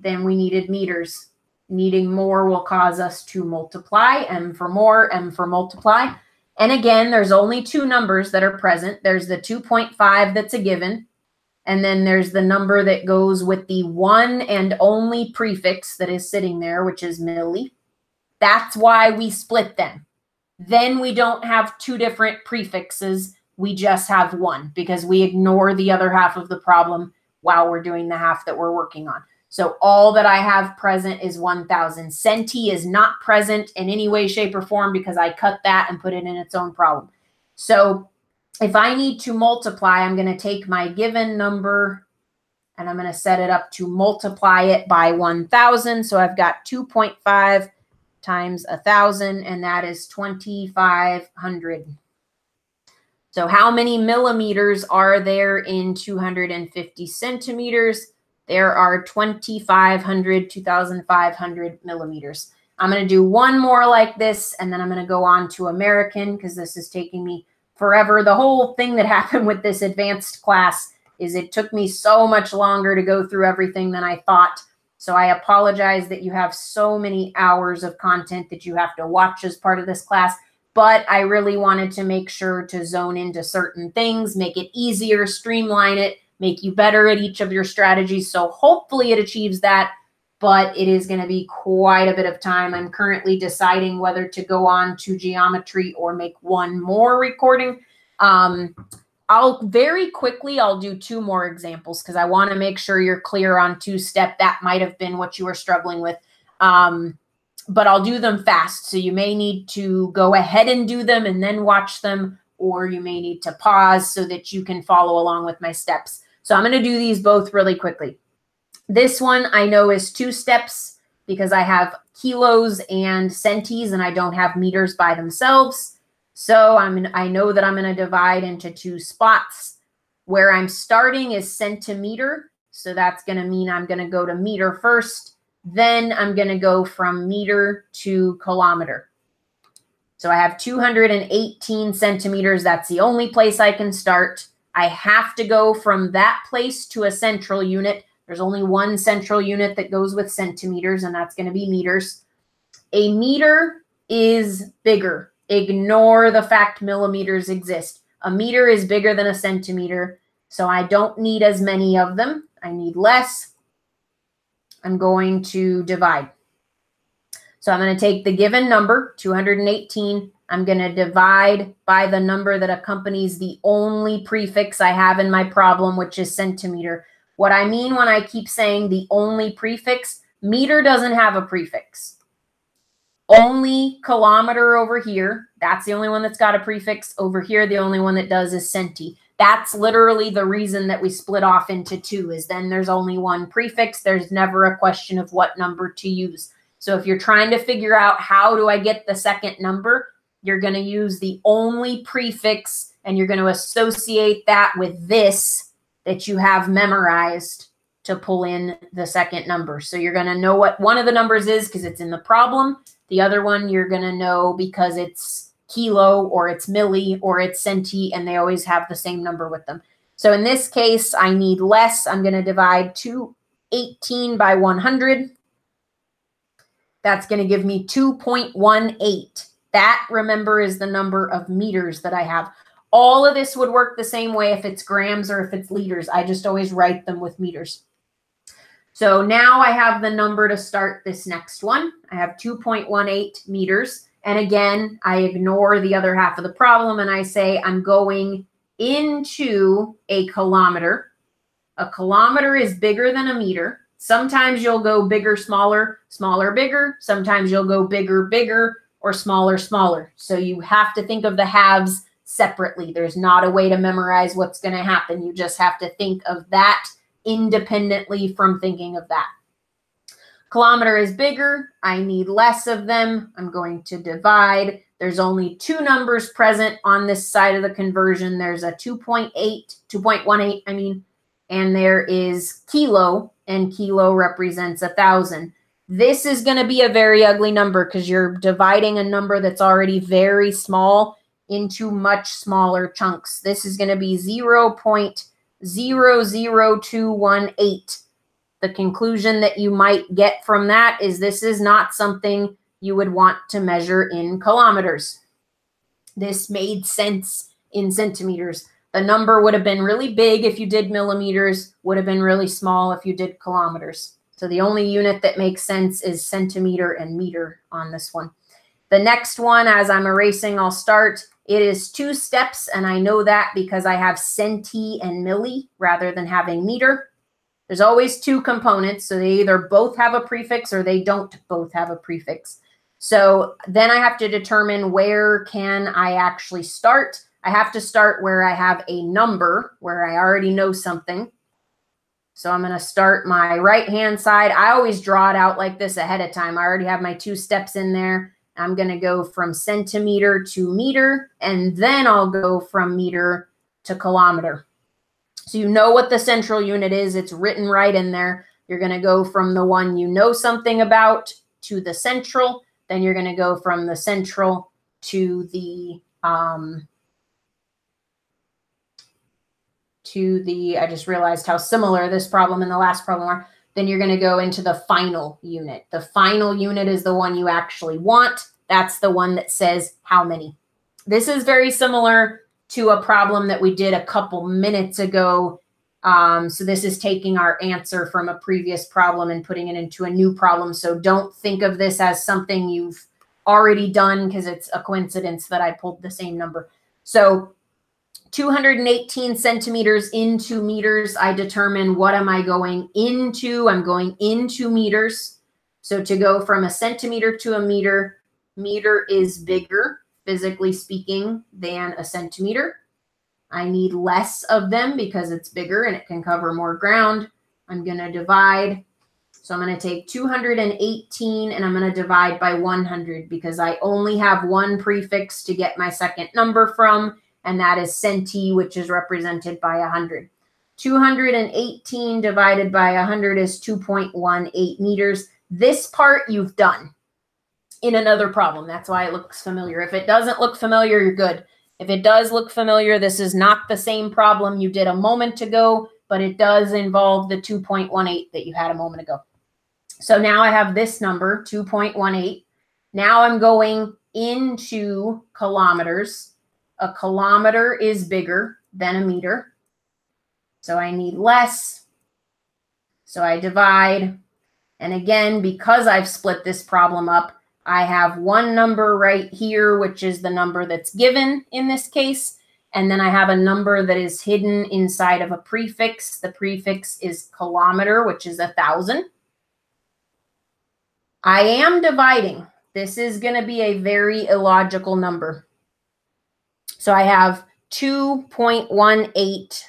than we needed meters. Needing more will cause us to multiply. M for more, M for multiply. And again, there's only 2 numbers that are present. There's the 2.5 that's a given. And then there's the number that goes with the one and only prefix that is sitting there, which is milli. That's why we split them. Then we don't have two different prefixes. We just have one because we ignore the other half of the problem while we're doing the half that we're working on. So all that I have present is 1,000. Centi is not present in any way, shape, or form because I cut that and put it in its own problem. So if I need to multiply, I'm going to take my given number and I'm going to set it up to multiply it by 1,000. So I've got 2.5 times 1,000, and that is 2,500. So how many millimeters are there in 250 centimeters? There are 2,500 millimeters. I'm going to do one more like this, and then I'm going to go on to American because this is taking me forever. The whole thing that happened with this advanced class is it took me so much longer to go through everything than I thought. So I apologize that you have so many hours of content that you have to watch as part of this class, but I really wanted to make sure to zone into certain things, make it easier, streamline it, make you better at each of your strategies. So hopefully it achieves that, but it is going to be quite a bit of time. I'm currently deciding whether to go on to geometry or make one more recording. I'll do two more examples because I want to make sure you're clear on two-step. That might have been what you were struggling with. But I'll do them fast. So you may need to go ahead and do them and then watch them, or you may need to pause so that you can follow along with my steps. So I'm going to do these both really quickly. This one I know is 2 steps because I have kilos and centis and I don't have meters by themselves. So I know that I'm going to divide into 2 spots. Where I'm starting is centimeter. So that's going to mean I'm going to go to meter first. Then I'm going to go from meter to kilometer. So I have 218 centimeters. That's the only place I can start. I have to go from that place to a central unit. There's only one central unit that goes with centimeters, and that's going to be meters. A meter is bigger. Ignore the fact millimeters exist. A meter is bigger than a centimeter, so I don't need as many of them. I need less. I'm going to divide. So I'm going to take the given number, 218. I'm going to divide by the number that accompanies the only prefix I have in my problem, which is centimeter. What I mean when I keep saying the only prefix, meter doesn't have a prefix. Only kilometer over here, that's the only one that's got a prefix. Over here, the only one that does is centi. That's literally the reason that we split off into 2, is then there's only one prefix. There's never a question of what number to use. So if you're trying to figure out how do I get the second number, you're going to use the only prefix and you're going to associate that with this that you have memorized to pull in the second number. So you're going to know what one of the numbers is because it's in the problem. The other one you're going to know because it's kilo or it's milli or it's centi, and they always have the same number with them. So in this case, I need less. I'm going to divide 218 by 100. That's going to give me 2.18. That, remember, is the number of meters that I have. All of this would work the same way if it's grams or if it's liters. I just always write them with meters. So now I have the number to start this next one. I have 2.18 meters. And again, I ignore the other half of the problem and I say I'm going into a kilometer. A kilometer is bigger than a meter. Sometimes you'll go bigger, smaller, smaller, bigger. Sometimes you'll go bigger, bigger, or smaller, smaller. So you have to think of the halves separately. There's not a way to memorize what's going to happen. You just have to think of that independently from thinking of that. Kilometer is bigger. I need less of them. I'm going to divide. There's only 2 numbers present on this side of the conversion. There's a 2.18, I mean, and there is kilo, and kilo represents 1,000. This is going to be a very ugly number because you're dividing a number that's already very small into much smaller chunks. This is going to be 0.00218. The conclusion that you might get from that is this is not something you would want to measure in kilometers. This made sense in centimeters. The number would have been really big if you did millimeters, would have been really small if you did kilometers. So the only unit that makes sense is centimeter and meter on this one. The next one, as I'm erasing, I'll start. It is 2 steps, and I know that because I have centi and milli rather than having meter. There's always 2 components, so they either both have a prefix or they don't both have a prefix. So then I have to determine where can I actually start. I have to start where I have a number, where I already know something. So I'm going to start my right-hand side. I always draw it out like this ahead of time. I already have my 2 steps in there. I'm going to go from centimeter to meter, and then I'll go from meter to kilometer. So you know what the central unit is. It's written right in there. You're going to go from the one you know something about to the central. Then you're going to go from the central to the I just realized how similar this problem and the last problem are. Then you're going to go into the final unit. The final unit is the one you actually want. That's the one that says how many. This is very similar to a problem that we did a couple minutes ago. So this is taking our answer from a previous problem and putting it into a new problem. So don't think of this as something you've already done because it's a coincidence that I pulled the same number. So 218 centimeters into meters, I determine what am I going into. I'm going into meters. So to go from a centimeter to a meter, meter is bigger, physically speaking, than a centimeter. I need less of them because it's bigger and it can cover more ground. I'm going to divide. So I'm going to take 218 and I'm going to divide by 100 because I only have one prefix to get my second number from, and that is centi, which is represented by 100. 218 divided by 100 is 2.18 meters. This part you've done in another problem. That's why it looks familiar. If it doesn't look familiar, you're good. If it does look familiar, this is not the same problem you did a moment ago, but it does involve the 2.18 that you had a moment ago. So now I have this number, 2.18. Now I'm going into kilometers. A kilometer is bigger than a meter. So I need less. So I divide. And again, because I've split this problem up, I have one number right here, which is the number that's given in this case. And then I have a number that is hidden inside of a prefix. The prefix is kilometer, which is 1,000. I am dividing. This is going to be a very illogical number. So I have 2.18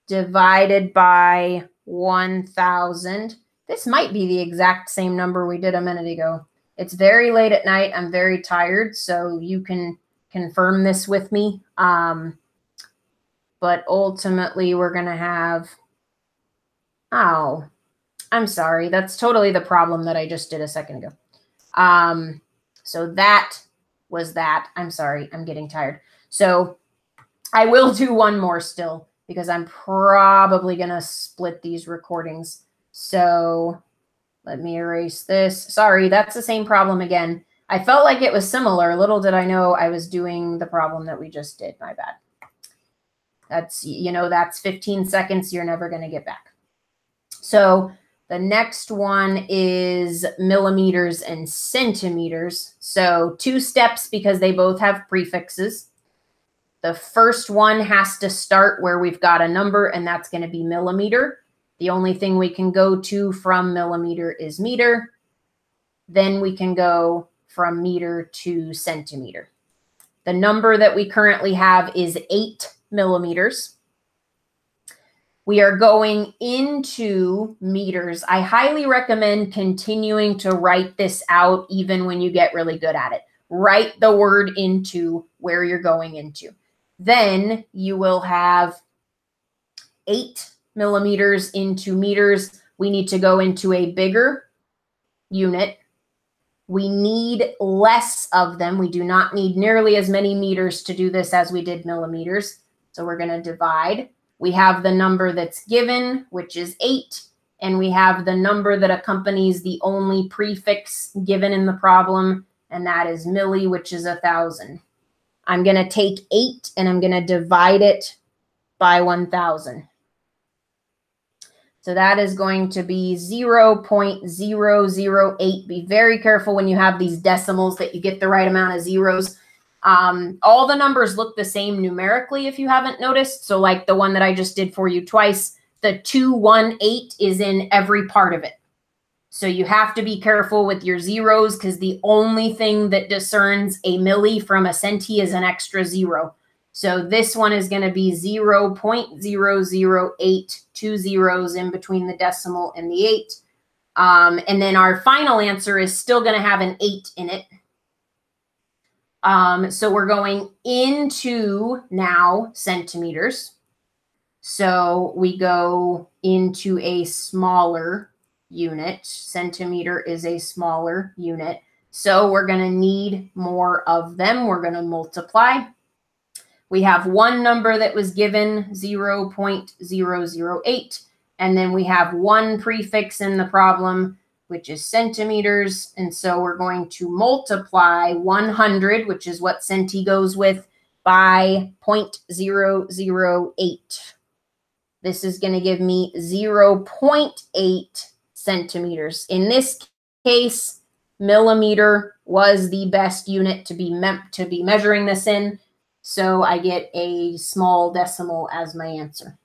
divided by 1,000. This might be the exact same number we did a minute ago. It's very late at night. I'm very tired, so you can confirm this with me. But ultimately, we're going to have... Oh, I'm sorry. That's totally the problem that I just did a second ago. So that was that. I'm sorry. I'm getting tired. So I will do one more still because I'm probably going to split these recordings. So let me erase this. Sorry, that's the same problem again. I felt like it was similar. Little did I know I was doing the problem that we just did. My bad. That's, you know, that's 15 seconds you're never going to get back. So the next one is millimeters and centimeters. So 2 steps because they both have prefixes. The first one has to start where we've got a number, and that's going to be millimeter. The only thing we can go to from millimeter is meter. Then we can go from meter to centimeter. The number that we currently have is 8 millimeters. We are going into meters. I highly recommend continuing to write this out even when you get really good at it. Write the word into where you're going into. Then you will have 8 millimeters into meters. We need to go into a bigger unit. We need less of them. We do not need nearly as many meters to do this as we did millimeters. So we're going to divide. We have the number that's given, which is 8, and we have the number that accompanies the only prefix given in the problem, and that is milli, which is 1,000. I'm going to take 8 and I'm going to divide it by 1,000. So that is going to be 0.008. Be very careful when you have these decimals that you get the right amount of zeros. All the numbers look the same numerically if you haven't noticed. So like the one that I just did for you twice, the 218 is in every part of it. So you have to be careful with your zeros because the only thing that discerns a milli from a centi is an extra zero. So this one is going to be 0.008, 2 zeros in between the decimal and the 8. And then our final answer is still going to have an 8 in it. So we're going into now centimeters. So we go into a smaller unit. Centimeter is a smaller unit. So we're going to need more of them. We're going to multiply. We have one number that was given, 0.008, and then we have one prefix in the problem, which is centimeters. And so we're going to multiply 100, which is what centi goes with, by 0.008. This is going to give me 0.8 centimeters. In this case, millimeter was the best unit to be measuring this in. So I get a small decimal as my answer.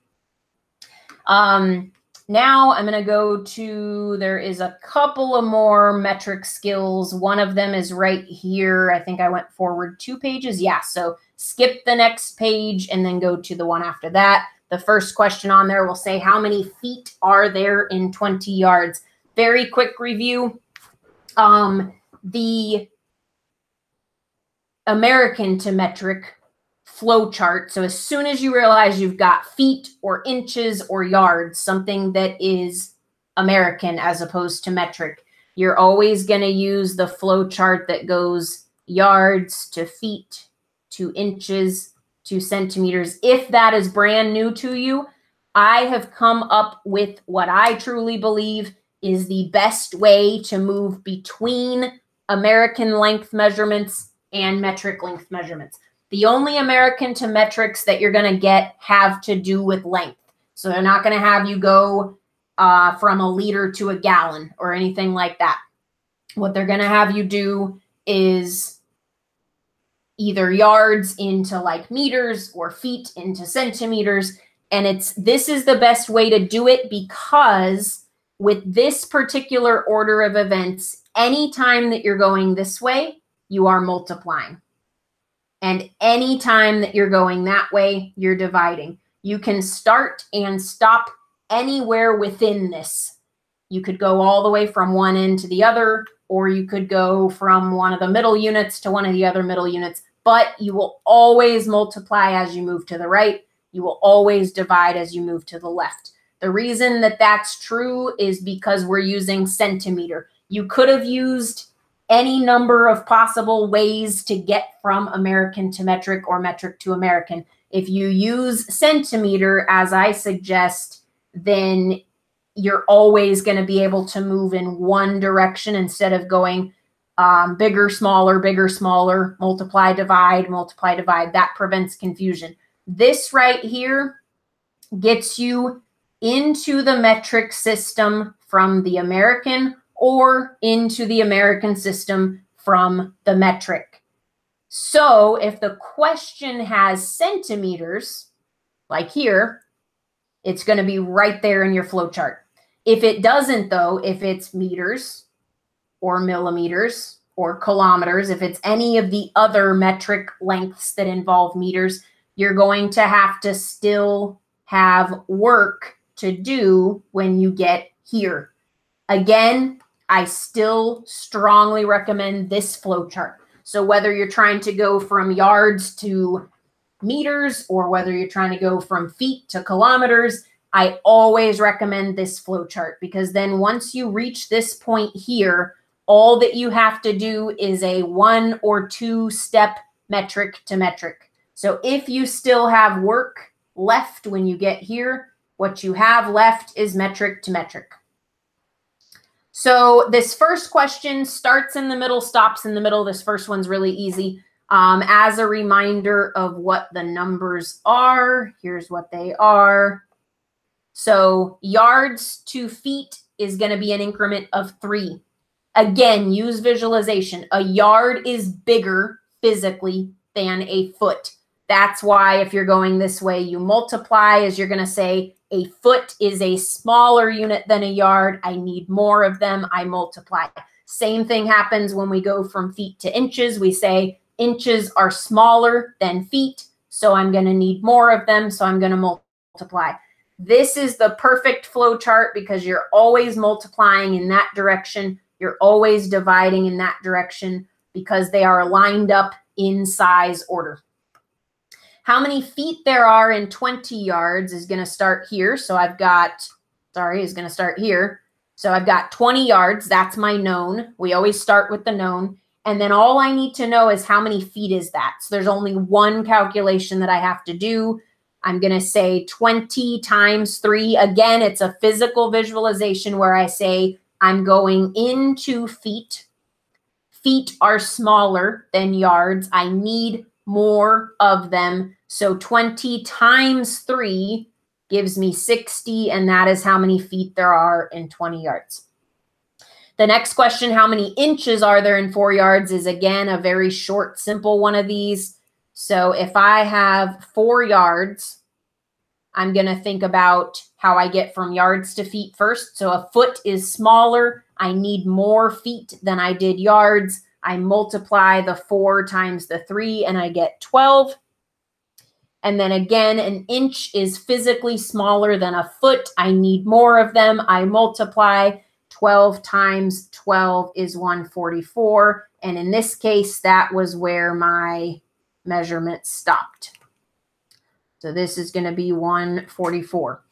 Now I'm going to go to, there is a couple of more metric skills. One of them is right here. I think I went forward 2 pages. Yeah, so skip the next page and then go to the one after that. The first question on there will say, how many feet are there in 20 yards? Very quick review. The American to metric flow chart. So as soon as you realize you've got feet or inches or yards, something that is American as opposed to metric, you're always going to use the flow chart that goes yards to feet to inches to centimeters. If that is brand new to you, I have come up with what I truly believe is the best way to move between American length measurements and metric length measurements. The only American to metrics that you're going to get have to do with length. So they're not going to have you go from a liter to a gallon or anything like that. What they're going to have you do is either yards into like meters or feet into centimeters. And this is the best way to do it because with this particular order of events, anytime that you're going this way, you are multiplying. And any time that you're going that way, you're dividing. You can start and stop anywhere within this. You could go all the way from one end to the other, or you could go from one of the middle units to one of the other middle units, but you will always multiply as you move to the right. You will always divide as you move to the left. The reason that that's true is because we're using centimeter. You could have used any number of possible ways to get from American to metric or metric to American. If you use centimeter, as I suggest, then you're always going to be able to move in one direction instead of going bigger, smaller, multiply, divide. That prevents confusion. This right here gets you into the metric system from the American or into the American system from the metric. So if the question has centimeters, like here, it's going to be right there in your flow chart. If it doesn't, though, if it's meters or millimeters or kilometers, if it's any of the other metric lengths that involve meters, you're going to have to still have work to do when you get here. Again, I still strongly recommend this flow chart. So whether you're trying to go from yards to meters or whether you're trying to go from feet to kilometers, I always recommend this flow chart because then once you reach this point here, all that you have to do is a 1 or 2 step metric to metric. So if you still have work left when you get here, what you have left is metric to metric. So this first question starts in the middle, stops in the middle. This first one's really easy. As a reminder of what the numbers are, here's what they are. So yards to feet is going to be an increment of 3. Again, use visualization. A yard is bigger physically than a foot. That's why if you're going this way, you multiply, as you're going to say, a foot is a smaller unit than a yard. I need more of them. I multiply. Same thing happens when we go from feet to inches. We say inches are smaller than feet, so I'm going to need more of them, so I'm going to multiply. This is the perfect flow chart because you're always multiplying in that direction. You're always dividing in that direction because they are lined up in size order. How many feet there are in 20 yards is going to start here. So I've got, is going to start here. So I've got 20 yards. That's my known. We always start with the known. And then all I need to know is how many feet is that. So there's only one calculation that I have to do. I'm going to say 20 times 3. Again, it's a physical visualization where I say I'm going into feet. Feet are smaller than yards. I need more of them. So 20 times 3 gives me 60, and that is how many feet there are in 20 yards. The next question, how many inches are there in 4 yards, is again a very short, simple one of these. So if I have 4 yards, I'm going to think about how I get from yards to feet first. So a foot is smaller. I need more feet than I did yards. I multiply the 4 times the 3 and I get 12. And then again, an inch is physically smaller than a foot. I need more of them. I multiply. 12 times 12 is 144. And in this case, that was where my measurement stopped. So this is going to be 144.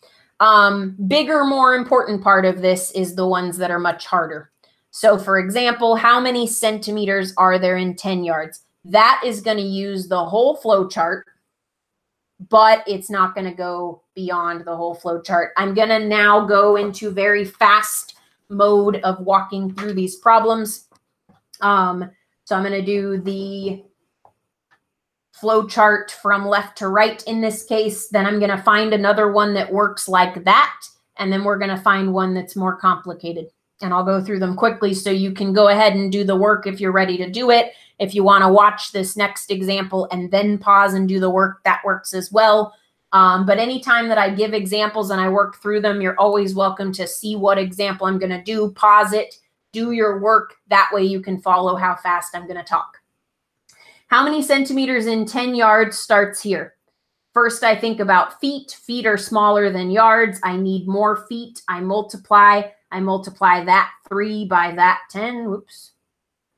Bigger, more important part of this is the ones that are much harder. So for example, how many centimeters are there in 10 yards? That is going to use the whole flow chart, but it's not going to go beyond the whole flow chart. I'm going to now go into very fast mode of walking through these problems. So I'm going to do the flow chart from left to right in this case. Then I'm going to find another one that works like that. And then we're going to find one that's more complicated. And I'll go through them quickly so you can go ahead and do the work if you're ready to do it. If you want to watch this next example and then pause and do the work, that works as well. But anytime that I give examples and I work through them, you're always welcome to see what example I'm going to do, pause it, do your work. That way you can follow how fast I'm going to talk. How many centimeters in 10 yards starts here? First, I think about feet. Feet are smaller than yards. I need more feet. I multiply that 3 by that 10. Whoops.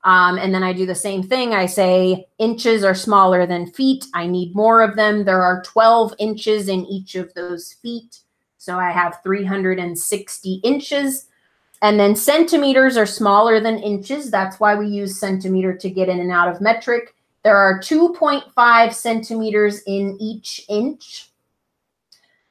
And then I do the same thing. I say inches are smaller than feet. I need more of them. There are 12 inches in each of those feet. So I have 360 inches. And then centimeters are smaller than inches. That's why we use centimeter to get in and out of metric. There are 2.5 centimeters in each inch.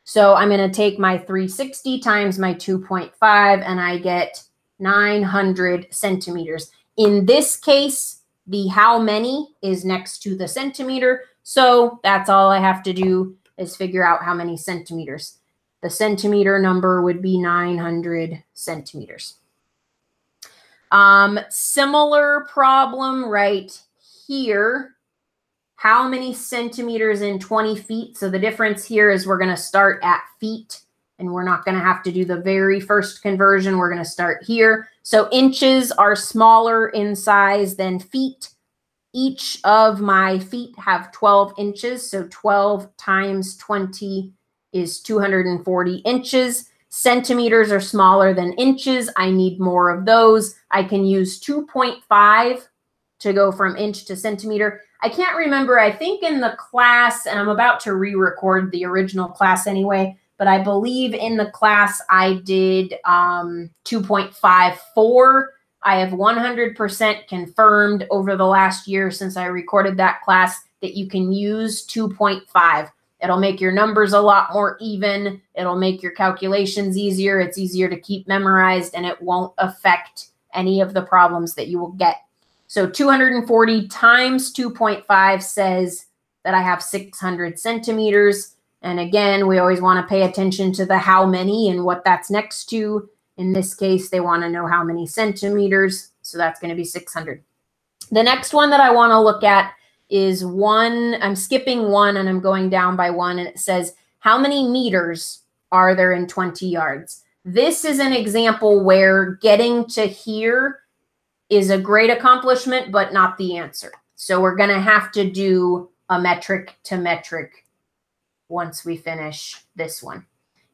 So I'm going to take my 360 times my 2.5 and I get 900 centimeters. In this case, the how many is next to the centimeter. So that's all I have to do is figure out how many centimeters. The centimeter number would be 900 centimeters. Similar problem right here. How many centimeters in 20 feet? So the difference here is we're going to start at feet and we're not going to have to do the very first conversion. We're going to start here. So inches are smaller in size than feet. Each of my feet have 12 inches. So 12 times 20 is 240 inches. Centimeters are smaller than inches. I need more of those. I can use 2.5 to go from inch to centimeter. I can't remember. I think in the class, and I'm about to re-record the original class anyway, but I believe in the class I did 2.54. I have 100% confirmed over the last year since I recorded that class that you can use 2.5. It'll make your numbers a lot more even. It'll make your calculations easier. It's easier to keep memorized, and it won't affect any of the problems that you will get. So 240 times 2.5 says that I have 600 centimeters. And again, we always want to pay attention to the how many and what that's next to. In this case, they want to know how many centimeters. So that's going to be 600. The next one that I want to look at is one. I'm skipping one and I'm going down by one. And it says, how many meters are there in 20 yards? This is an example where getting to here is a great accomplishment, but not the answer. So we're going to have to do a metric to metric once we finish this one.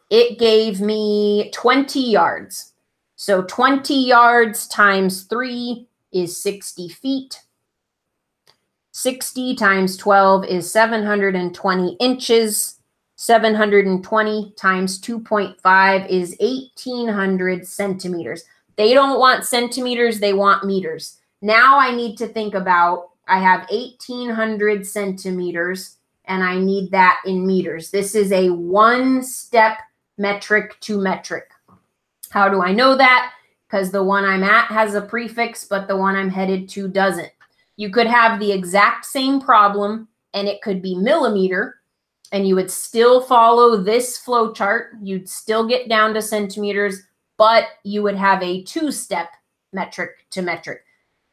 It gave me 20 yards. So 20 yards times 3 is 60 feet. 60 times 12 is 720 inches. 720 times 2.5 is 1,800 centimeters. They don't want centimeters, they want meters. Now I need to think about, I have 1,800 centimeters and I need that in meters. This is a one-step metric to metric. How do I know that? Because the one I'm at has a prefix, but the one I'm headed to doesn't. You could have the exact same problem and it could be millimeter, and you would still follow this flow chart. You'd still get down to centimeters, but you would have a two-step metric to metric.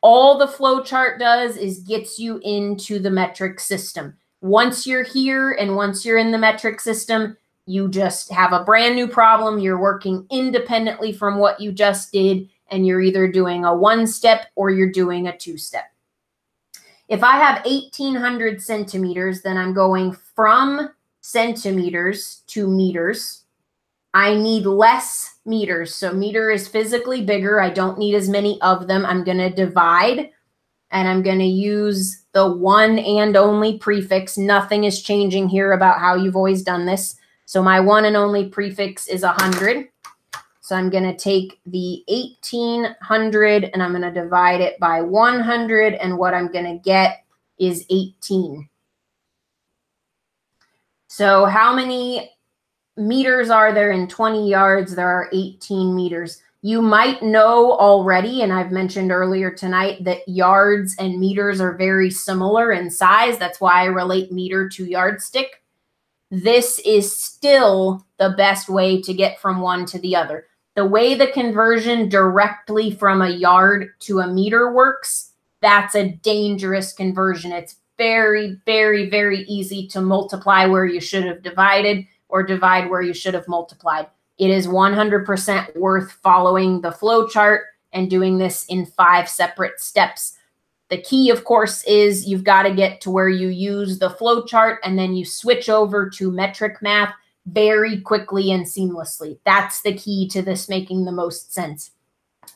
All the flow chart does is gets you into the metric system. Once you're here and once you're in the metric system, you just have a brand new problem. You're working independently from what you just did, and you're either doing a one-step or you're doing a two-step. If I have 1,800 centimeters, then I'm going from centimeters to meters. I need less meters. So meter is physically bigger. I don't need as many of them. I'm going to divide, and I'm going to use the one and only prefix. Nothing is changing here about how you've always done this. So my one and only prefix is 100. So I'm going to take the 1,800 and I'm going to divide it by 100. And what I'm going to get is 18. So how many meters are there in 20 yards? There are 18 meters. You might know already, and I've mentioned earlier tonight, that yards and meters are very similar in size. That's why I relate meter to yardstick. This is still the best way to get from one to the other. The way the conversion directly from a yard to a meter works, that's a dangerous conversion. It's very, very, very easy to multiply where you should have divided or divide where you should have multiplied. It is 100% worth following the flow chart and doing this in 5 separate steps. The key, of course, is you've got to get to where you use the flow chart and then you switch over to metric math very quickly and seamlessly. That's the key to this making the most sense.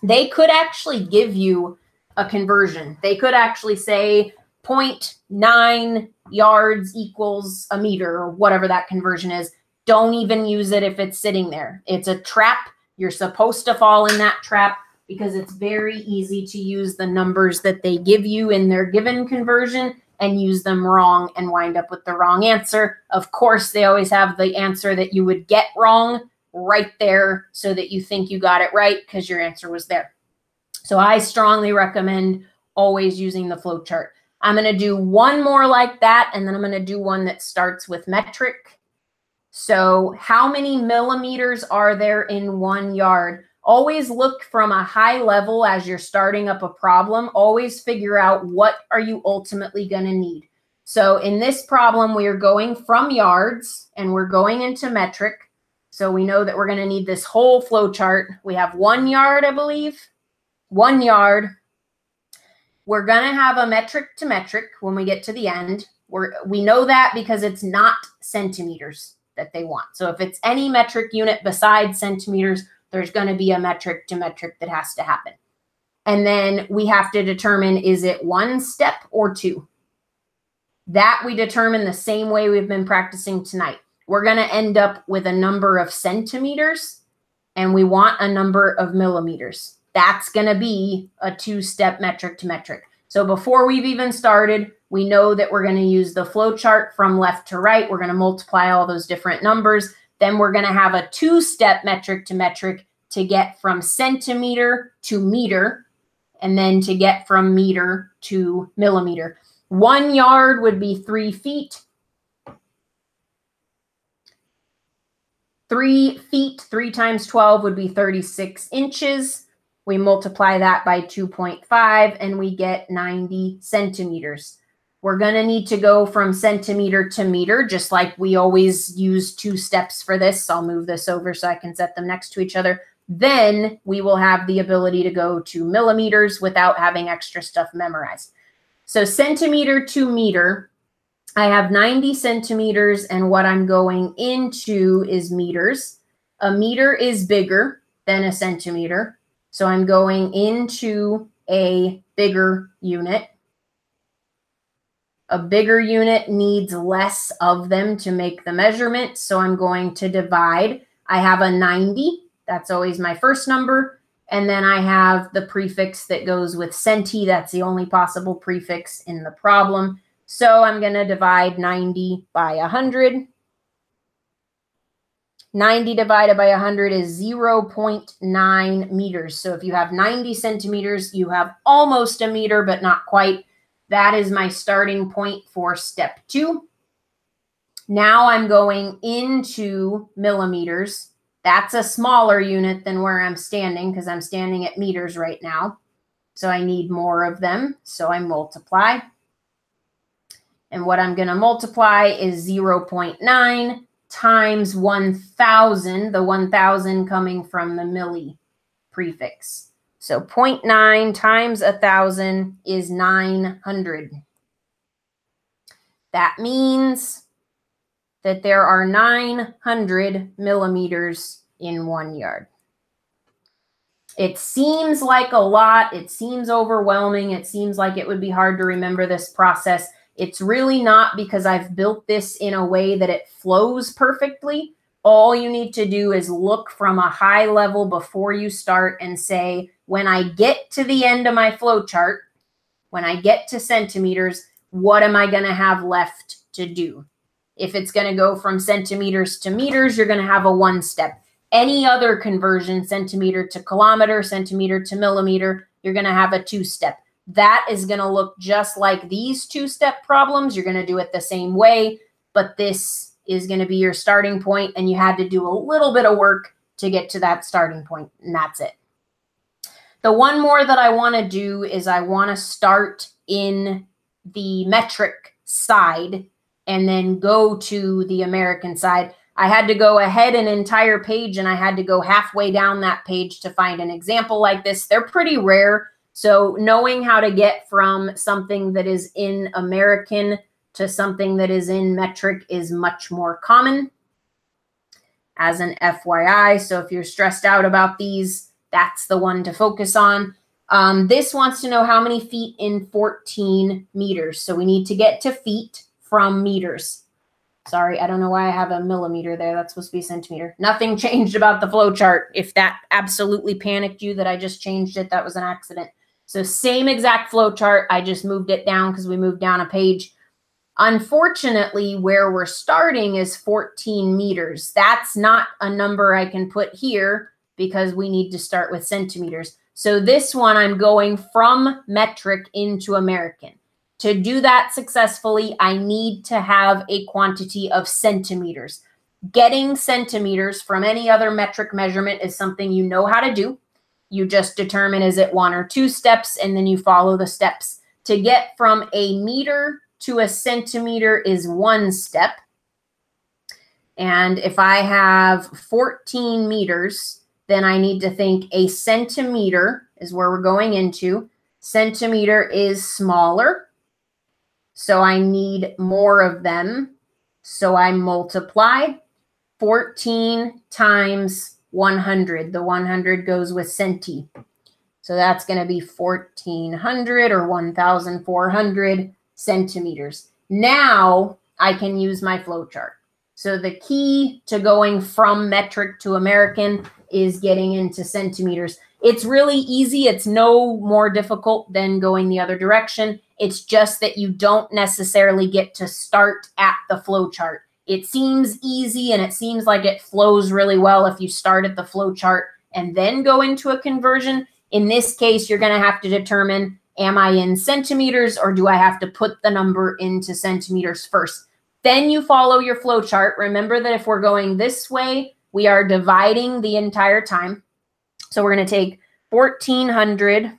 They could actually give you a conversion. They could actually say 0.9 yards equals a meter or whatever that conversion is. Don't even use it if it's sitting there. It's a trap. You're supposed to fall in that trap because it's very easy to use the numbers that they give you in their given conversion and use them wrong and wind up with the wrong answer. Of course, they always have the answer that you would get wrong right there so that you think you got it right because your answer was there. So I strongly recommend always using the flow chart. I'm going to do one more like that, and then I'm going to do one that starts with metric. So how many millimeters are there in 1 yard? Always look from a high level as you're starting up a problem. Always figure out what are you ultimately going to need. So in this problem, we are going from yards and we're going into metric. So we know that we're going to need this whole flow chart. We have 1 yard, I believe. 1 yard. We're going to have a metric to metric when we get to the end. We know that because it's not centimeters that they want. So if it's any metric unit besides centimeters, there's going to be a metric to metric that has to happen. And then we have to determine, is it 1 step or 2? That we determine the same way we've been practicing tonight. We're going to end up with a number of centimeters and we want a number of millimeters. That's going to be a 2-step metric to metric. So before we've even started, we know that we're going to use the flow chart from left to right. We're going to multiply all those different numbers. Then we're going to have a 2-step metric to metric to get from centimeter to meter, and then to get from meter to millimeter. 1 yard would be 3 feet. 3 feet, 3 times 12 would be 36 inches. We multiply that by 2.5 and we get 90 centimeters. We're going to need to go from centimeter to meter, just like we always use 2 steps for this. I'll move this over so I can set them next to each other. Then we will have the ability to go to millimeters without having extra stuff memorized. So centimeter to meter, I have 90 centimeters, and what I'm going into is meters. A meter is bigger than a centimeter, so I'm going into a bigger unit. A bigger unit needs less of them to make the measurement, so I'm going to divide. I have a 90, that's always my first number, and then I have the prefix that goes with centi. That's the only possible prefix in the problem. So I'm going to divide 90 by 100. 90 divided by 100 is 0.9 meters. So if you have 90 centimeters, you have almost a meter, but not quite. That is my starting point for step 2. Now I'm going into millimeters. That's a smaller unit than where I'm standing because I'm standing at meters right now. So I need more of them. So I multiply. And what I'm going to multiply is 0.9 times 1,000, the 1,000 coming from the milli prefix. So 0.9 times 1,000 is 900. That means that there are 900 millimeters in 1 yard. It seems like a lot. It seems overwhelming. It seems like it would be hard to remember this process. It's really not, because I've built this in a way that it flows perfectly. All you need to do is look from a high level before you start and say, when I get to the end of my flow chart, when I get to centimeters, what am I going to have left to do? If it's going to go from centimeters to meters, you're going to have a 1-step. Any other conversion, centimeter to kilometer, centimeter to millimeter, you're going to have a 2-step. That is going to look just like these 2-step problems. You're going to do it the same way, but this is going to be your starting point, and you had to do a little bit of work to get to that starting point, and that's it. The one more that I want to do is I want to start in the metric side and then go to the American side. I had to go ahead an entire page, and I had to go halfway down that page to find an example like this. They're pretty rare. So knowing how to get from something that is in American to something that is in metric is much more common, as an FYI. So if you're stressed out about these, that's the one to focus on. This wants to know how many feet in 14 meters. So we need to get to feet from meters. Sorry, I don't know why I have a millimeter there. That's supposed to be a centimeter. Nothing changed about the flow chart. If that absolutely panicked you that I just changed it, that was an accident. So same exact flow chart. I just moved it down because we moved down a page. Unfortunately, where we're starting is 14 meters. That's not a number I can put here because we need to start with centimeters. So this one, I'm going from metric into American. To do that successfully, I need to have a quantity of centimeters. Getting centimeters from any other metric measurement is something you know how to do. You just determine, is it 1 or 2 steps, and then you follow the steps. To get from a meter to a centimeter is 1 step. And if I have 14 meters, then I need to think a centimeter is where we're going into. Centimeter is smaller, so I need more of them. So I multiply 14 times 100. The 100 goes with centi. So that's going to be 1,400 or 1,400 centimeters. Now I can use my flow chart. So the key to going from metric to American is getting into centimeters. It's really easy. It's no more difficult than going the other direction. It's just that you don't necessarily get to start at the flow chart. It seems easy and it seems like it flows really well if you start at the flow chart and then go into a conversion. In this case, you're going to have to determine, am I in centimeters or do I have to put the number into centimeters first? Then you follow your flow chart. Remember that if we're going this way, We are dividing the entire time. So we're going to take 1,400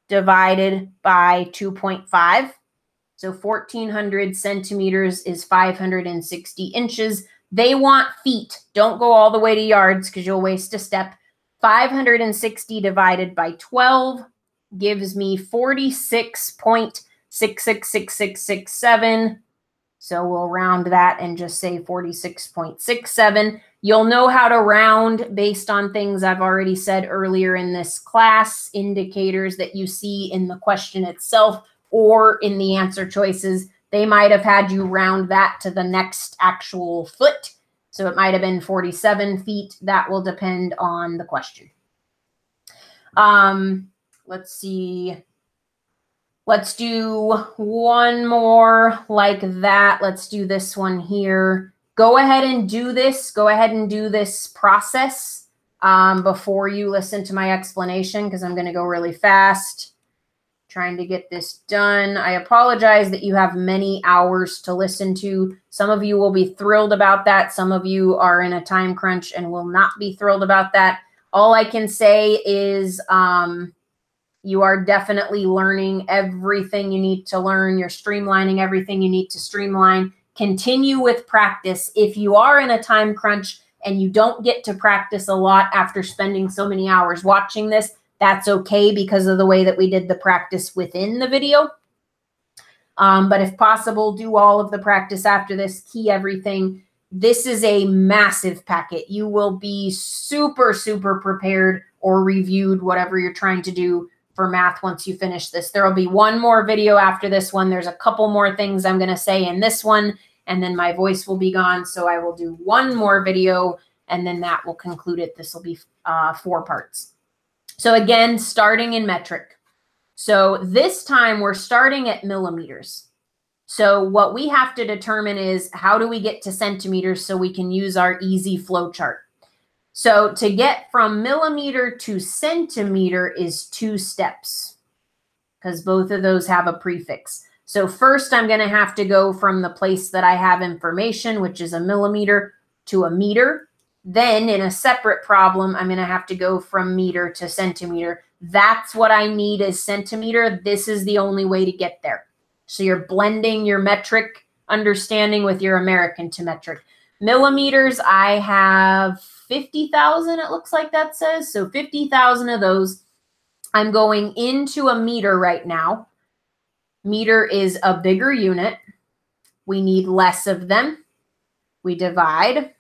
divided by 2.5. So 1,400 centimeters is 560 inches. They want feet. Don't go all the way to yards because you'll waste a step. 560 divided by 12 gives me 46.666667. So we'll round that and just say 46.67. You'll know how to round based on things I've already said earlier in this class, indicators that you see in the question itself or in the answer choices. They might have had you round that to the next actual foot. So it might have been 47 feet. That will depend on the question. Let's see. Let's do one more like that. Let's do this one here. Go ahead and do this. Go ahead and do this process before you listen to my explanation because I'm going to go really fast trying to get this done. I apologize that you have many hours to listen to. Some of you will be thrilled about that. Some of you are in a time crunch and will not be thrilled about that. All I can say is you are definitely learning everything you need to learn. You're streamlining everything you need to streamline. Continue with practice. If you are in a time crunch and you don't get to practice a lot after spending so many hours watching this, that's okay because of the way that we did the practice within the video. But if possible, do all of the practice after this, key everything. This is a massive packet. You will be super, super prepared or reviewed, whatever you're trying to do for math once you finish this. There will be one more video after this one. There's a couple more things I'm going to say in this one, and then my voice will be gone. So I will do one more video, and then that will conclude it. This will be 4 parts. So again, starting in metric. So this time we're starting at millimeters. So what we have to determine is how do we get to centimeters so we can use our easy flow chart. So to get from millimeter to centimeter is 2 steps because both of those have a prefix. So first I'm going to have to go from the place that I have information, which is a millimeter, to a meter. Then in a separate problem, I'm going to have to go from meter to centimeter. That's what I need is centimeter. This is the only way to get there. So you're blending your metric understanding with your American to metric. Millimeters, I have 50,000, it looks like that says. So 50,000 of those. I'm going into a meter right now. Meter is a bigger unit. We need less of them. We divide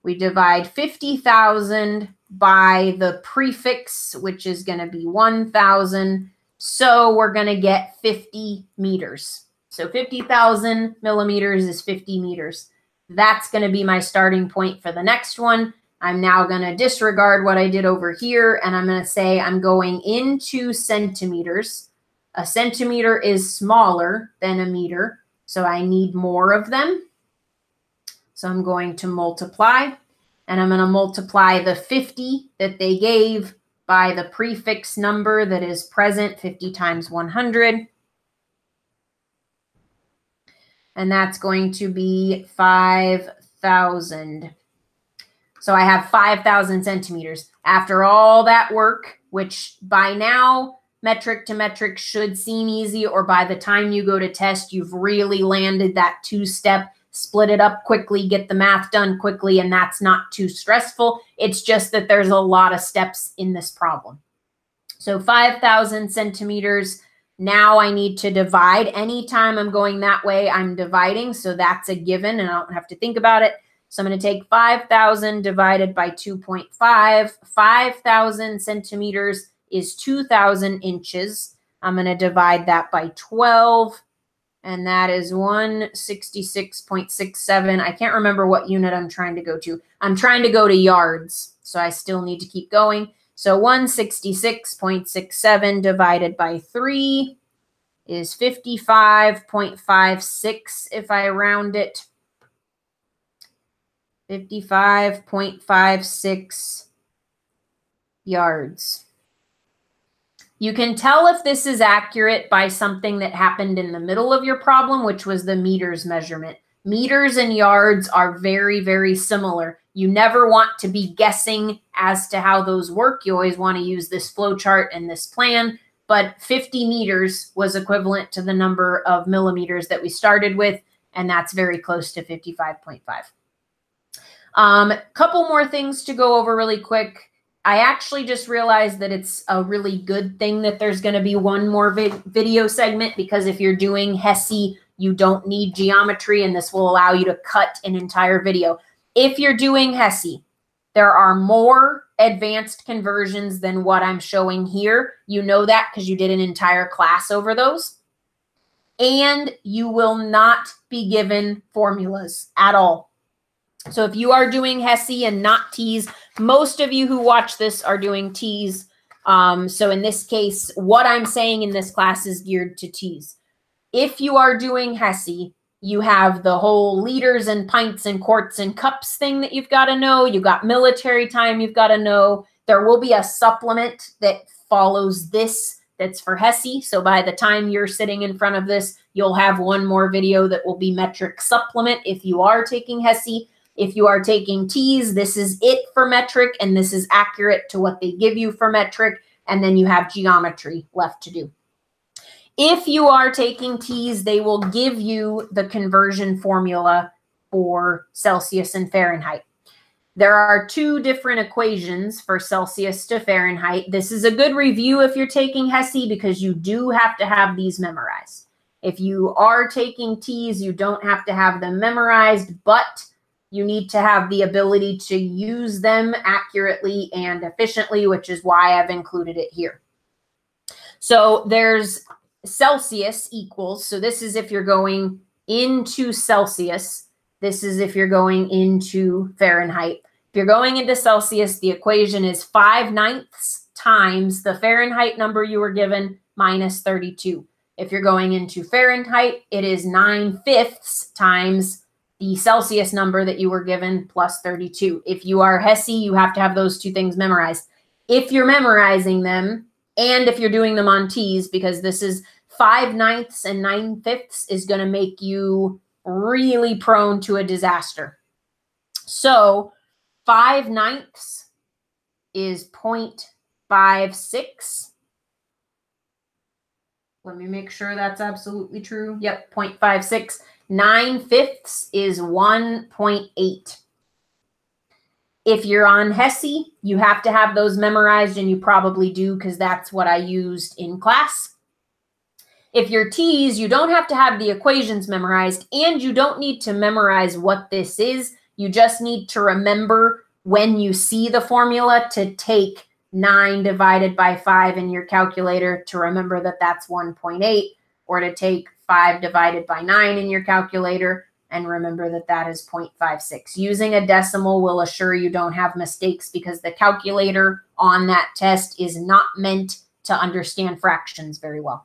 50,000 by the prefix, which is going to be 1,000. So we're going to get 50 meters. So 50,000 millimeters is 50 meters. That's going to be my starting point for the next one. I'm now going to disregard what I did over here, and I'm going to say I'm going into centimeters. A centimeter is smaller than a meter, so I need more of them. So I'm going to multiply, and I'm going to multiply the 50 that they gave by the prefix number that is present, 50 times 100. And that's going to be 5,000. So I have 5,000 centimeters. After all that work, which by now, metric to metric should seem easy, or by the time you go to test, you've really landed that 2-step, split it up quickly, get the math done quickly, and that's not too stressful. It's just that there's a lot of steps in this problem. So 5,000 centimeters. Now I need to divide. Anytime I'm going that way, I'm dividing. So that's a given, and I don't have to think about it. So I'm going to take 5,000 divided by 2.5. 5,000 centimeters is 2,000 inches. I'm going to divide that by 12, and that is 166.67. I can't remember what unit I'm trying to go to. I'm trying to go to yards, so I still need to keep going. So 166.67 divided by 3 is 55.56 if I round it. 55.56 yards. You can tell if this is accurate by something that happened in the middle of your problem, which was the meters measurement. Meters and yards are very, very similar. You never want to be guessing as to how those work. You always want to use this flow chart and this plan. But 50 meters was equivalent to the number of millimeters that we started with, and that's very close to 55.5. Couple more things to go over really quick. I actually just realized that it's a really good thing that there's going to be one more video segment, because if you're doing HESI, you don't need geometry, and this will allow you to cut an entire video. If you're doing HESI, there are more advanced conversions than what I'm showing here. You know that because you did an entire class over those. And you will not be given formulas at all. So if you are doing HESI and not TEAS, most of you who watch this are doing TEAS. So in this case, what I'm saying in this class is geared to TEAS. If you are doing HESI, you have the whole liters and pints and quarts and cups thing that you've got to know. You've got military time you've got to know. There will be a supplement that follows this that's for HESI. So by the time you're sitting in front of this, you'll have one more video that will be metric supplement if you are taking HESI. If you are taking TEAS, this is it for metric, and this is accurate to what they give you for metric, and then you have geometry left to do. If you are taking TEAS, they will give you the conversion formula for Celsius and Fahrenheit. There are two different equations for Celsius to Fahrenheit. This is a good review if you're taking HESI, because you do have to have these memorized. If you are taking TEAS, you don't have to have them memorized, but you need to have the ability to use them accurately and efficiently, which is why I've included it here. So there's Celsius equals, so this is if you're going into Celsius. This is if you're going into Fahrenheit. If you're going into Celsius, the equation is 5/9 times the Fahrenheit number you were given minus 32. If you're going into Fahrenheit, it is 9/5 times the Celsius number that you were given plus 32. If you are HESI, you have to have those two things memorized. If you're memorizing them, and if you're doing them on TEAS, because this is 5/9 and 9/5 is going to make you really prone to a disaster. So 5/9 is 0.56. Let me make sure that's absolutely true. Yep, 0.56. 9/5 is 1.8. If you're on HESI, you have to have those memorized, and you probably do because that's what I used in class. If you're TEAS, you don't have to have the equations memorized, and you don't need to memorize what this is. You just need to remember when you see the formula to take 9 divided by 5 in your calculator to remember that that's 1.8, or to take 5 divided by 9 in your calculator and remember that that is 0.56. Using a decimal will assure you don't have mistakes, because the calculator on that test is not meant to understand fractions very well.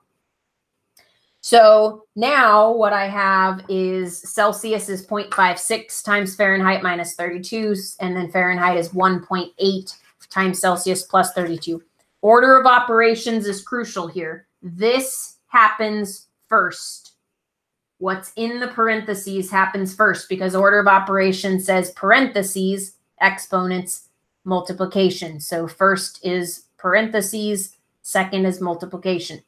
So now what I have is Celsius is 0.56 times Fahrenheit minus 32, and then Fahrenheit is 1.8 times Celsius plus 32. Order of operations is crucial here. This happens first. What's in the parentheses happens first, because order of operations says parentheses, exponents, multiplication. So first is parentheses, second is multiplication.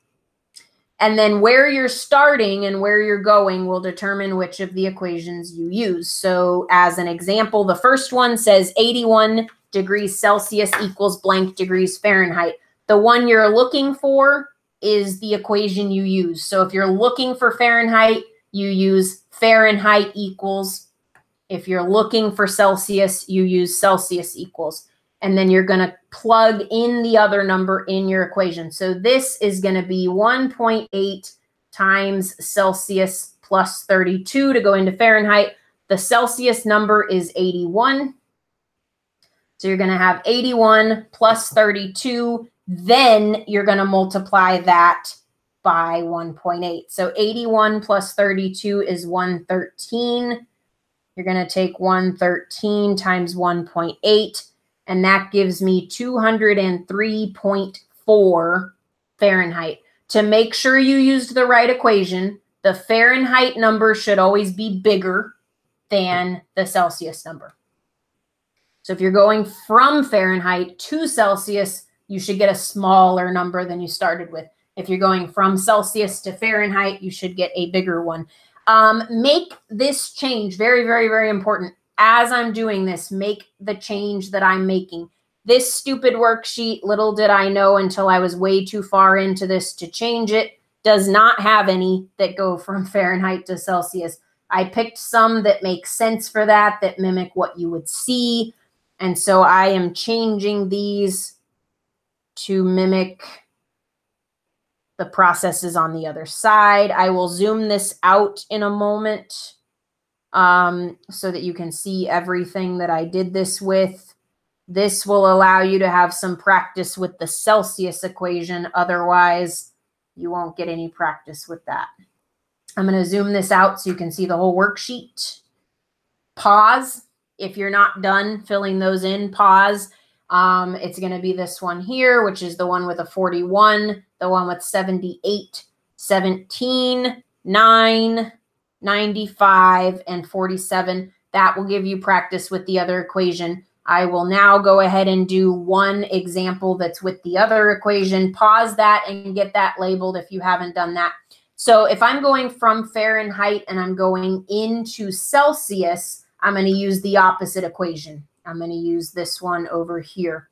And then where you're starting and where you're going will determine which of the equations you use. So as an example, the first one says 81 degrees Celsius equals blank degrees Fahrenheit. The one you're looking for is the equation you use. So if you're looking for Fahrenheit, you use Fahrenheit equals. If you're looking for Celsius, you use Celsius equals. And then you're going to plug in the other number in your equation. So this is going to be 1.8 times Celsius plus 32 to go into Fahrenheit. The Celsius number is 81. So you're going to have 81 plus 32. Then you're going to multiply that by 1.8. So 81 plus 32 is 113. You're going to take 113 times 1.8. And that gives me 203.4 Fahrenheit. To make sure you used the right equation, the Fahrenheit number should always be bigger than the Celsius number. So if you're going from Fahrenheit to Celsius, you should get a smaller number than you started with. If you're going from Celsius to Fahrenheit, you should get a bigger one. Make this change, very, very, very important. As I'm doing this, make the change that I'm making. This stupid worksheet, little did I know until I was way too far into this to change it, does not have any that go from Fahrenheit to Celsius. I picked some that make sense for that mimic what you would see. And so I am changing these to mimic the processes on the other side. I will zoom this out in a moment so that you can see everything that I did this with. This will allow you to have some practice with the Celsius equation. Otherwise, you won't get any practice with that. I'm going to zoom this out so you can see the whole worksheet. Pause. If you're not done filling those in, pause. It's going to be this one here, which is the one with a 41, the one with 78, 17, 9, 95, and 47. That will give you practice with the other equation. I will now go ahead and do one example that's with the other equation. Pause that and get that labeled if you haven't done that. So if I'm going from Fahrenheit and I'm going into Celsius, I'm going to use the opposite equation. I'm going to use this one over here.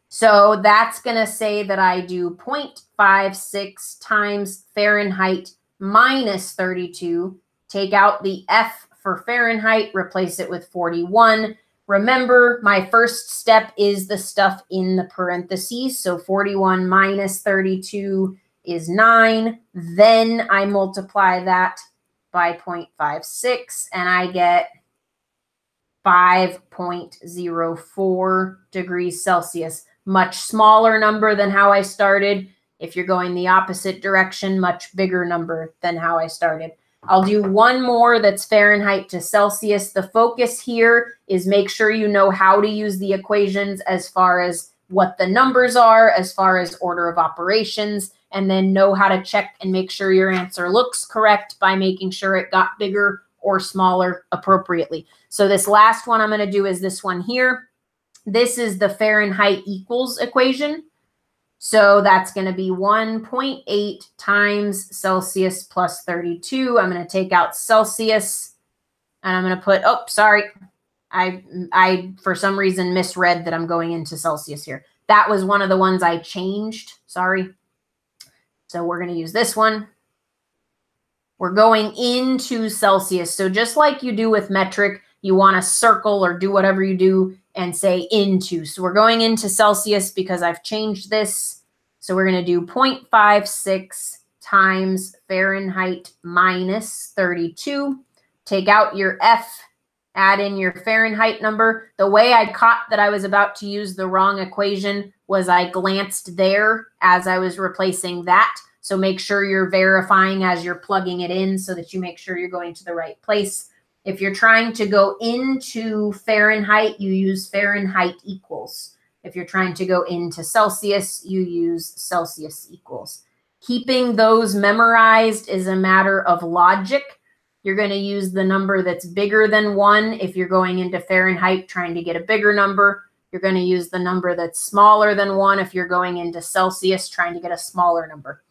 So that's going to say that I do 0.56 times Fahrenheit minus 32. Take out the F for Fahrenheit, replace it with 41. Remember, my first step is the stuff in the parentheses. So 41 minus 32 is 9. Then I multiply that by 0.56 and I get 5.04 degrees Celsius. Much smaller number than how I started. If you're going the opposite direction, much bigger number than how I started. I'll do one more that's Fahrenheit to Celsius. The focus here is make sure you know how to use the equations as far as what the numbers are, as far as order of operations, and then know how to check and make sure your answer looks correct by making sure it got bigger or smaller appropriately. So this last one I'm going to do is this one here. This is the Fahrenheit equals equation. So that's going to be 1.8 times Celsius plus 32. I'm going to take out Celsius and I'm going to put, oh, sorry. I for some reason misread that I'm going into Celsius here. That was one of the ones I changed. Sorry. So we're going to use this one. We're going into Celsius. So just like you do with metric, you want to circle or do whatever you do and say into. So we're going into Celsius because I've changed this. So we're going to do 0.56 times Fahrenheit minus 32. Take out your F, add in your Fahrenheit number. The way I caught that I was about to use the wrong equation was I glanced there as I was replacing that. So make sure you're verifying as you're plugging it in so that you make sure you're going to the right place. If you're trying to go into Fahrenheit, you use Fahrenheit equals. If you're trying to go into Celsius, you use Celsius equals. Keeping those memorized is a matter of logic. You're going to use the number that's bigger than 1 if you're going into Fahrenheit trying to get a bigger number. You're going to use the number that's smaller than 1 if you're going into Celsius trying to get a smaller number.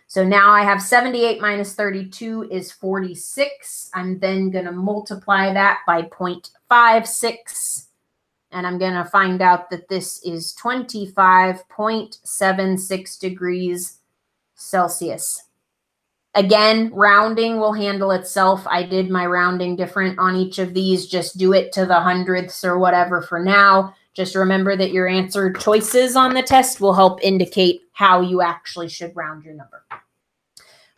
So now I have 78 minus 32 is 46. I'm then going to multiply that by 0.56. And I'm going to find out that this is 25.76 degrees Celsius. Again, rounding will handle itself. I did my rounding different on each of these. Just do it to the hundredths or whatever for now. Just remember that your answer choices on the test will help indicate how you actually should round your number.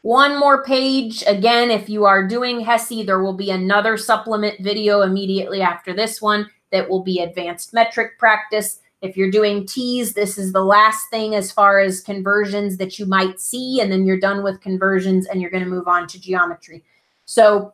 One more page. Again, if you are doing HESI, there will be another supplement video immediately after this one that will be advanced metric practice. If you're doing T's, this is the last thing as far as conversions that you might see, and then you're done with conversions and you're going to move on to geometry. So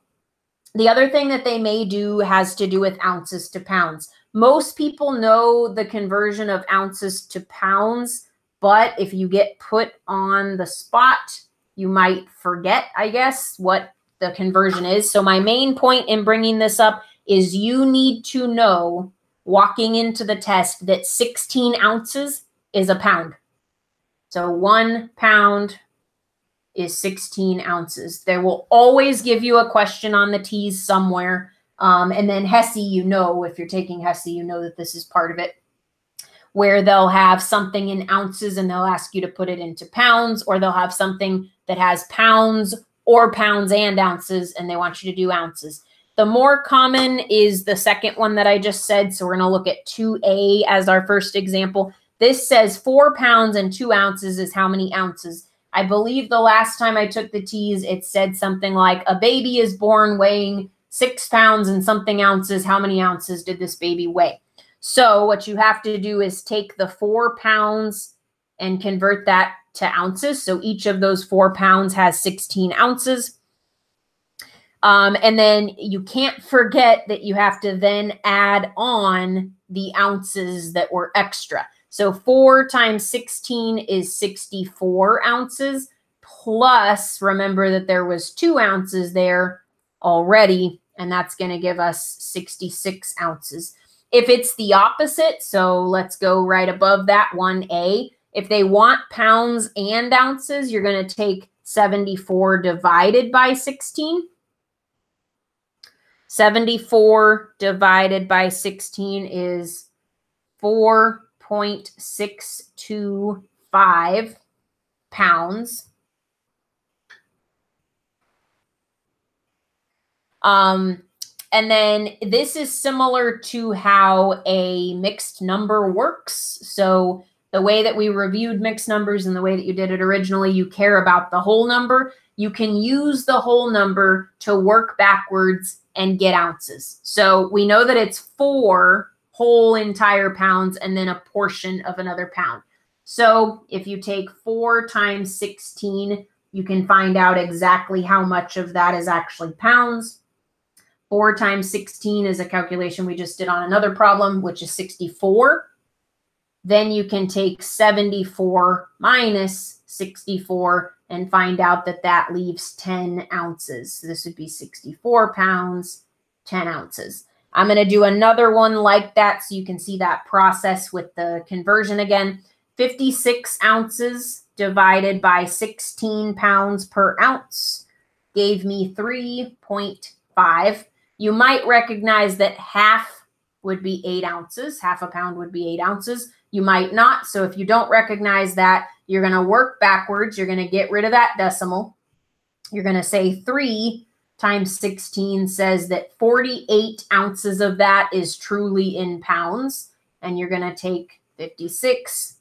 the other thing that they may do has to do with ounces to pounds. Most people know the conversion of ounces to pounds, but if you get put on the spot, you might forget, I guess, what the conversion is. So my main point in bringing this up is you need to know walking into the test that 16 ounces is a pound. So 1 pound is 16 ounces. They will always give you a question on the T's somewhere. And then HESI, you know, if you're taking HESI, you know that this is part of it, where they'll have something in ounces and they'll ask you to put it into pounds, or they'll have something that has pounds or pounds and ounces, and they want you to do ounces. The more common is the second one that I just said. So we're going to look at 2A as our first example. This says 4 pounds and 2 ounces is how many ounces. I believe the last time I took the T's, it said something like a baby is born weighing 6 pounds and something ounces. How many ounces did this baby weigh? So what you have to do is take the 4 pounds and convert that to ounces. So each of those 4 pounds has 16 ounces. And then you can't forget that you have to then add on the ounces that were extra. So 4 times 16 is 64 ounces, plus remember that there was 2 ounces there already, and that's going to give us 66 ounces. If it's the opposite, so let's go right above that 1A. If they want pounds and ounces, you're going to take 74 divided by 16. 74 divided by 16 is 4.625 pounds. And then this is similar to how a mixed number works. So the way that we reviewed mixed numbers and the way that you did it originally, you care about the whole number. You can use the whole number to work backwards and get ounces. So we know that it's 4 whole entire pounds and then a portion of another pound. So if you take 4 times 16, you can find out exactly how much of that is actually pounds. 4 times 16 is a calculation we just did on another problem, which is 64. Then you can take 74 minus 64 and find out that that leaves 10 ounces. So this would be 64 pounds, 10 ounces. I'm going to do another one like that so you can see that process with the conversion again. 56 ounces divided by 16 pounds per ounce gave me 3.5. You might recognize that half would be 8 ounces. Half a pound would be 8 ounces. You might not. So if you don't recognize that, you're going to work backwards. You're going to get rid of that decimal. You're going to say 3 times 16 says that 48 ounces of that is truly in pounds. And you're going to take 56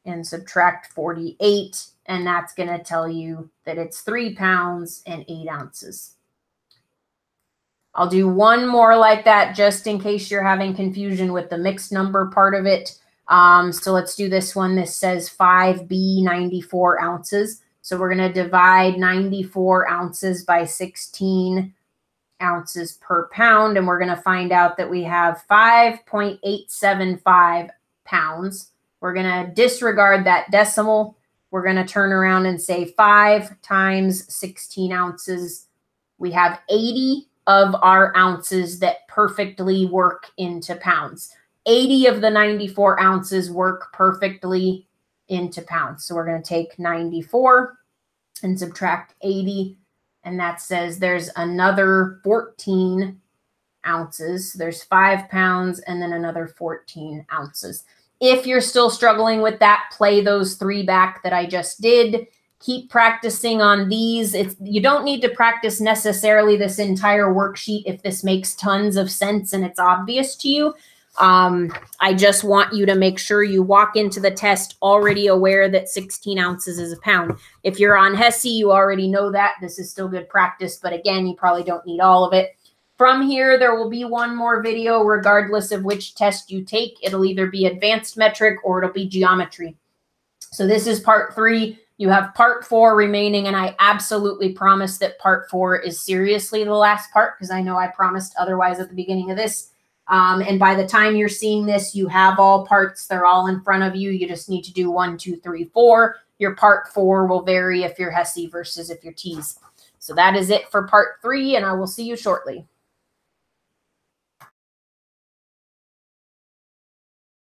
and subtract 48. And that's going to tell you that it's 3 pounds and 8 ounces. I'll do one more like that just in case you're having confusion with the mixed number part of it. So let's do this one. This says 5B, 94 ounces. So we're going to divide 94 ounces by 16 ounces per pound. And we're going to find out that we have 5.875 pounds. We're going to disregard that decimal. We're going to turn around and say 5 times 16 ounces. We have 80 of our ounces that perfectly work into pounds. 80 of the 94 ounces work perfectly into pounds. So we're going to take 94 and subtract 80. And that says there's another 14 ounces. There's 5 pounds and then another 14 ounces. If you're still struggling with that, play those 3 back that I just did. Keep practicing on these. You don't need to practice necessarily this entire worksheet if this makes tons of sense and it's obvious to you. I just want you to make sure you walk into the test already aware that 16 ounces is a pound. If you're on HESI, you already know that. This is still good practice, but again, you probably don't need all of it. From here, there will be one more video regardless of which test you take. It'll either be advanced metric or it'll be geometry. So this is part 3. You have part 4 remaining, and I absolutely promise that part 4 is seriously the last part because I know I promised otherwise at the beginning of this. And by the time you're seeing this, you have all parts. They're all in front of you. You just need to do 1, 2, 3, 4. Your part 4 will vary if you're HESI versus if you're TEAS. So that is it for part 3, and I will see you shortly.